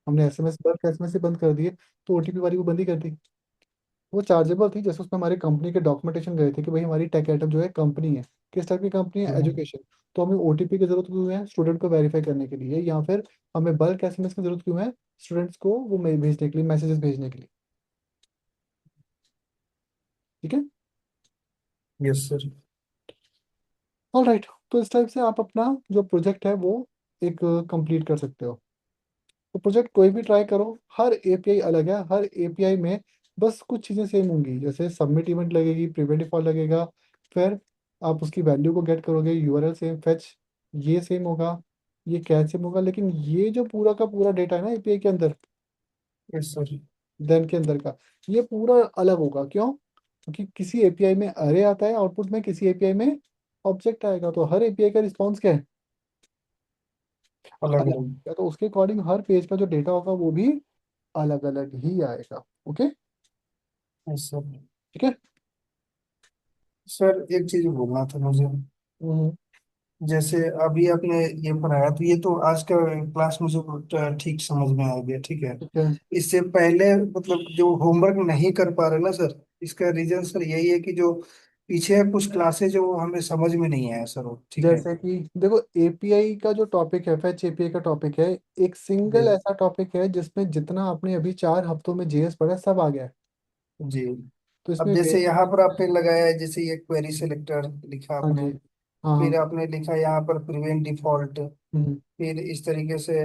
हमने एसएमएस बल्क एसएमएस ही बंद कर दिए, तो ओटीपी वाली वो बंद ही कर दी। वो चार्जेबल थी, जैसे उसमें हमारी कंपनी के डॉक्यूमेंटेशन गए थे कि भाई हमारी टेक आइटम जो है कंपनी है, किस टाइप की कंपनी है, हम्म। एजुकेशन। तो हमें ओटीपी की जरूरत क्यों है, स्टूडेंट को वेरीफाई करने के लिए, या फिर हमें बल्क एसएमएस की जरूरत क्यों है, स्टूडेंट्स को वो भेजने के लिए, मैसेजेस भेजने के लिए। ठीक है। Yes sir. All right. तो इस टाइप से आप अपना जो प्रोजेक्ट है वो एक कंप्लीट कर सकते हो। तो प्रोजेक्ट कोई भी ट्राई करो, हर एपीआई अलग है, हर एपीआई में बस कुछ चीज़ें सेम होंगी, जैसे सबमिट इवेंट लगेगी, प्रिवेंट डिफॉल्ट लगेगा, फिर आप उसकी वैल्यू को गेट करोगे, यूआरएल सेम, फेच ये सेम होगा, ये कैच सेम होगा, लेकिन ये जो पूरा का पूरा डेटा है ना एपीआई के अंदर, यस सर। देन के अंदर का, ये पूरा अलग होगा। क्यों? क्योंकि किसी एपीआई में अरे आता है आउटपुट में, किसी एपीआई में ऑब्जेक्ट आएगा, तो हर एपीआई का रिस्पॉन्स क्या है? अलग अलग अलग। है। तो उसके अकॉर्डिंग हर पेज का जो डेटा होगा वो भी अलग अलग ही आएगा। ओके। Yes sir. ठीक है। सर एक चीज बोलना था मुझे। हम्म, जैसे अभी आपने ये पढ़ाया तो ये तो आज का क्लास मुझे ठीक समझ में आ गया, ठीक है। ठीक है। इससे पहले मतलब जो होमवर्क नहीं कर पा रहे ना सर, इसका रीजन सर यही है कि जो पीछे कुछ क्लासेज है वो हमें समझ में नहीं आया सर, वो ठीक है। जैसे कि देखो, एपीआई का जो टॉपिक है, फैच एपीआई का टॉपिक है, एक जी। सिंगल ऐसा टॉपिक है जिसमें जितना आपने अभी 4 हफ्तों में जेएस पढ़ा है, सब आ गया है। जी। तो अब इसमें जैसे वेरिएबल। यहाँ पर आपने लगाया है, जैसे ये क्वेरी सेलेक्टर लिखा हाँ आपने, जी। हाँ हाँ। फिर आपने लिखा यहाँ पर प्रिवेंट डिफॉल्ट, हम्म, फिर इस तरीके से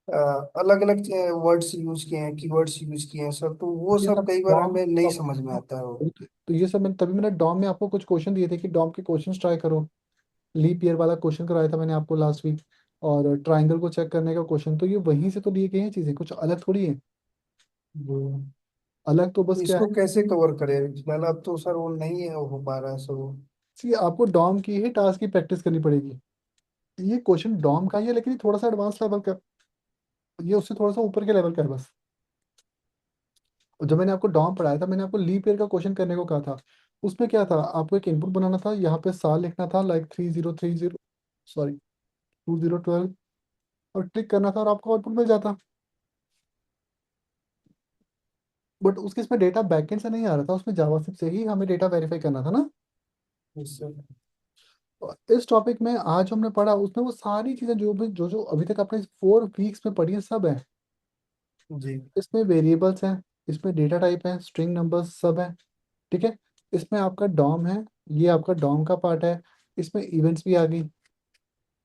अलग अलग वर्ड्स यूज किए हैं, कीवर्ड्स यूज किए हैं सर, तो वो ये सब सब कई बार डॉम हमें नहीं टॉपिक समझ है में ना। आता है वो। तो ये सब मैंने, तभी मैंने डॉम में आपको कुछ क्वेश्चन दिए थे कि डॉम के क्वेश्चंस ट्राई करो। लीप ईयर वाला क्वेश्चन कराया था मैंने आपको लास्ट वीक, और ट्राइंगल को चेक करने का क्वेश्चन, तो ये वहीं से तो लिए गए हैं चीजें, कुछ अलग थोड़ी है। वो अलग तो बस क्या इसको है, कैसे कवर करें फिलहाल, अब तो सर वो नहीं है, हो पा रहा है सर वो। कि आपको डॉम की ही टास्क की प्रैक्टिस करनी पड़ेगी। ये क्वेश्चन डॉम का ही है, लेकिन ये थोड़ा सा एडवांस लेवल का, ये उससे थोड़ा सा ऊपर के लेवल का है बस। और जब मैंने आपको डॉम पढ़ाया था, मैंने आपको लीप ईयर का क्वेश्चन करने को कहा था। उसमें क्या था, आपको एक इनपुट बनाना था, यहाँ पे साल लिखना था, लाइक 3030, सॉरी 2012, और क्लिक करना था और आपको आउटपुट मिल जाता। बट उसके इसमें डेटा बैकएंड से नहीं आ रहा था, उसमें जावास्क्रिप्ट से ही हमें डेटा वेरीफाई करना था ना। Yes sir. तो इस टॉपिक में आज हमने पढ़ा, उसमें वो सारी चीजें जो भी जो जो अभी तक आपने 4 वीक्स में पढ़ी है, सब है। जी। इसमें वेरिएबल्स हैं, इसमें डेटा टाइप है, स्ट्रिंग नंबर्स सब है। ठीक है। इसमें आपका डॉम है, ये आपका डॉम का पार्ट है। इसमें इवेंट्स भी आ गई।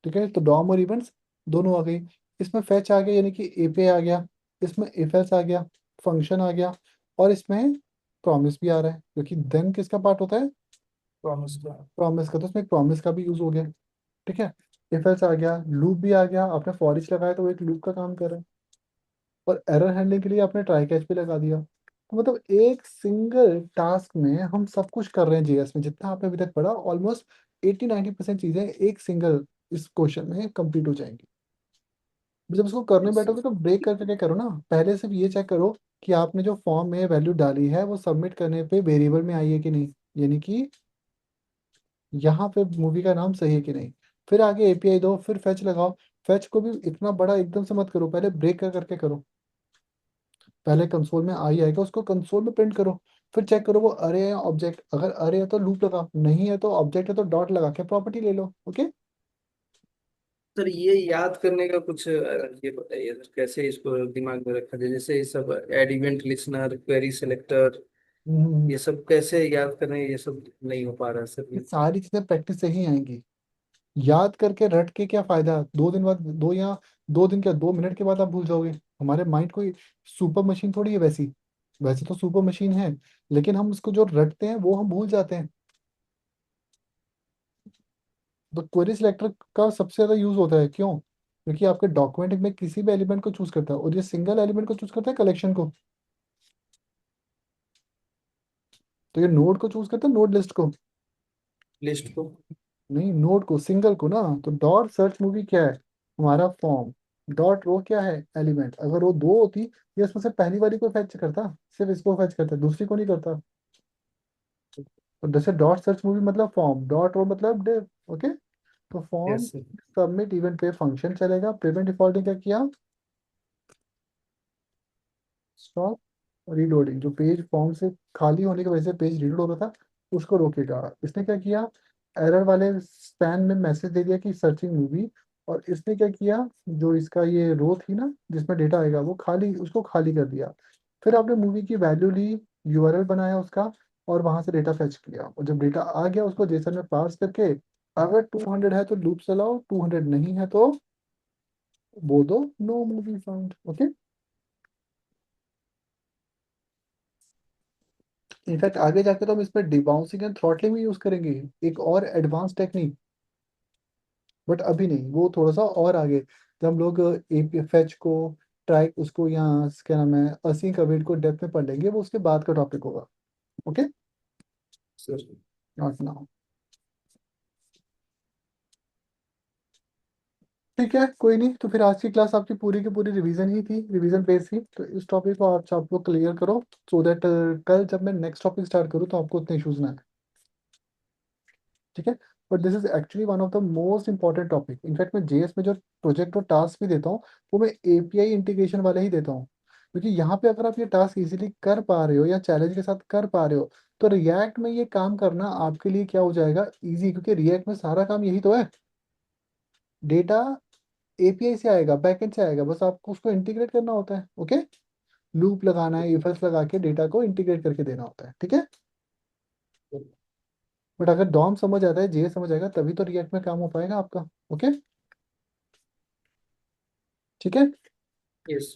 ठीक है, तो डॉम और इवेंट्स दोनों आ गई। इसमें फैच आ गया, यानी कि एपीआई आ गया। इसमें इफ एल्स आ गया, फंक्शन आ गया। और इसमें प्रॉमिस भी आ रहा है, क्योंकि देन किसका पार्ट होता है? प्रॉमिस का। प्रॉमिस का, तो इसमें प्रॉमिस का भी यूज हो गया। ठीक है। इफ एल्स आ गया, लूप भी आ गया, आपने फॉर ईच लगाया तो वो एक लूप का काम कर रहा है। और एरर हैंडलिंग के लिए आपने ट्राई कैच भी लगा दिया। तो मतलब एक सिंगल टास्क में हम सब कुछ कर रहे हैं जेएस में, जितना आपने अभी तक पढ़ा, ऑलमोस्ट 80-90% चीजें एक सिंगल इस क्वेश्चन में कंप्लीट हो जाएंगी। जब इसको करने यस बैठोगे तो ब्रेक करके क्या करो ना, पहले सिर्फ ये चेक करो कि आपने जो फॉर्म में वैल्यू डाली है वो सबमिट करने पे वेरिएबल में आई है कि नहीं, यानी कि यहाँ पे मूवी का नाम सही है कि नहीं। फिर आगे एपीआई दो, फिर फेच लगाओ। फेच को भी इतना बड़ा एकदम से मत करो, पहले ब्रेक कर करके करो। पहले कंसोल में आई आएगा, उसको कंसोल में प्रिंट करो। फिर चेक करो वो अरे है ऑब्जेक्ट, अगर अरे है तो लूप लगाओ, नहीं है तो ऑब्जेक्ट है तो डॉट लगा के प्रॉपर्टी ले लो। ओके। सर, ये याद करने का कुछ ये बताइए सर, कैसे इसको दिमाग में रखा जाए, जैसे ये सब add event listener, query selector, ये सब कैसे याद करें, ये सब नहीं हो पा रहा है सर ये ये। सारी चीजें प्रैक्टिस से ही आएंगी। याद करके रट के क्या फायदा, 2 दिन बाद, दो या 2 दिन क्या, 2 मिनट के बाद आप भूल जाओगे। हमारे माइंड कोई सुपर मशीन थोड़ी है वैसी। वैसे तो सुपर मशीन है, लेकिन हम उसको जो रटते हैं वो हम भूल जाते हैं। तो क्वेरी सिलेक्टर का सबसे ज्यादा यूज होता है, क्यों? क्योंकि आपके डॉक्यूमेंट में किसी भी एलिमेंट को चूज करता है, और ये सिंगल एलिमेंट को चूज करता है, कलेक्शन को। तो ये नोड को चूज करता है, नोड लिस्ट को। लिस्ट को। नहीं, नोड को, सिंगल को ना। तो डॉट सर्च मूवी क्या है? हमारा फॉर्म। डॉट रो क्या है? एलिमेंट। अगर वो दो होती, ये उसमें से पहली वाली को फेच करता, सिर्फ इसको फेच करता, दूसरी को नहीं करता। तो जैसे डॉट सर्च मूवी मतलब फॉर्म, डॉट रो मतलब डिव। ओके। तो form yes sir. Submit event पे फंक्शन चलेगा, प्रिवेंट डिफॉल्ट ने क्या किया? स्टॉप रीलोडिंग, जो पेज फॉर्म से खाली होने की वजह से पेज रीलोड हो रहा था, उसको रोकेगा। इसने क्या किया? एरर वाले स्पैन में मैसेज दे दिया कि सर्चिंग मूवी। और इसने क्या किया, जो इसका ये रो थी ना जिसमें डेटा आएगा, वो खाली, उसको खाली कर दिया। फिर आपने मूवी की वैल्यू ली, यूआरएल बनाया उसका, और वहां से डेटा फेच किया, और जब डेटा आ गया उसको जेसन में पास करके, अगर 200 है तो लूप चलाओ, 200 नहीं है तो बोल दो no movie found. Okay. In fact आगे जाके तो हम इसमें डिबाउंसिंग एंड थ्रॉटलिंग भी यूज करेंगे, एक और एडवांस टेक्निक। बट अभी नहीं, वो थोड़ा सा और आगे जब हम लोग एपी फेच को ट्राई उसको यहाँ क्या नाम है असी का वेट को डेप्थ में पढ़ लेंगे, वो उसके बाद का टॉपिक होगा। Okay, not now. ठीक है, कोई नहीं, तो फिर आज की क्लास आपकी पूरी की पूरी रिवीजन ही थी, रिवीजन बेस थी, तो इस टॉपिक को आप लोग क्लियर करो, सो दैट कल जब मैं नेक्स्ट टॉपिक स्टार्ट करूँ तो आपको उतने इश्यूज ना आए। ठीक है, but this is actually one of the most important topic. In fact मैं जेएस में जो प्रोजेक्ट और टास्क भी देता हूँ वो मैं एपीआई इंटीग्रेशन वाले ही देता हूँ, क्योंकि यहाँ पे अगर आप ये टास्क इजीली कर पा रहे हो या चैलेंज के साथ कर पा रहे हो, तो रिएक्ट में ये काम करना आपके लिए क्या हो जाएगा, इजी, क्योंकि रिएक्ट में सारा काम यही तो है। डेटा एपीआई से आएगा, बैकएंड से आएगा, बस आपको उसको इंटीग्रेट करना होता है। ओके, लूप लगाना है, इफ एल्स लगा के डेटा को इंटीग्रेट करके देना होता है। ठीक है, बट अगर डॉम समझ आता है, जे समझ आएगा, तभी तो रिएक्ट में काम हो पाएगा आपका। ओके, ठीक है। यस।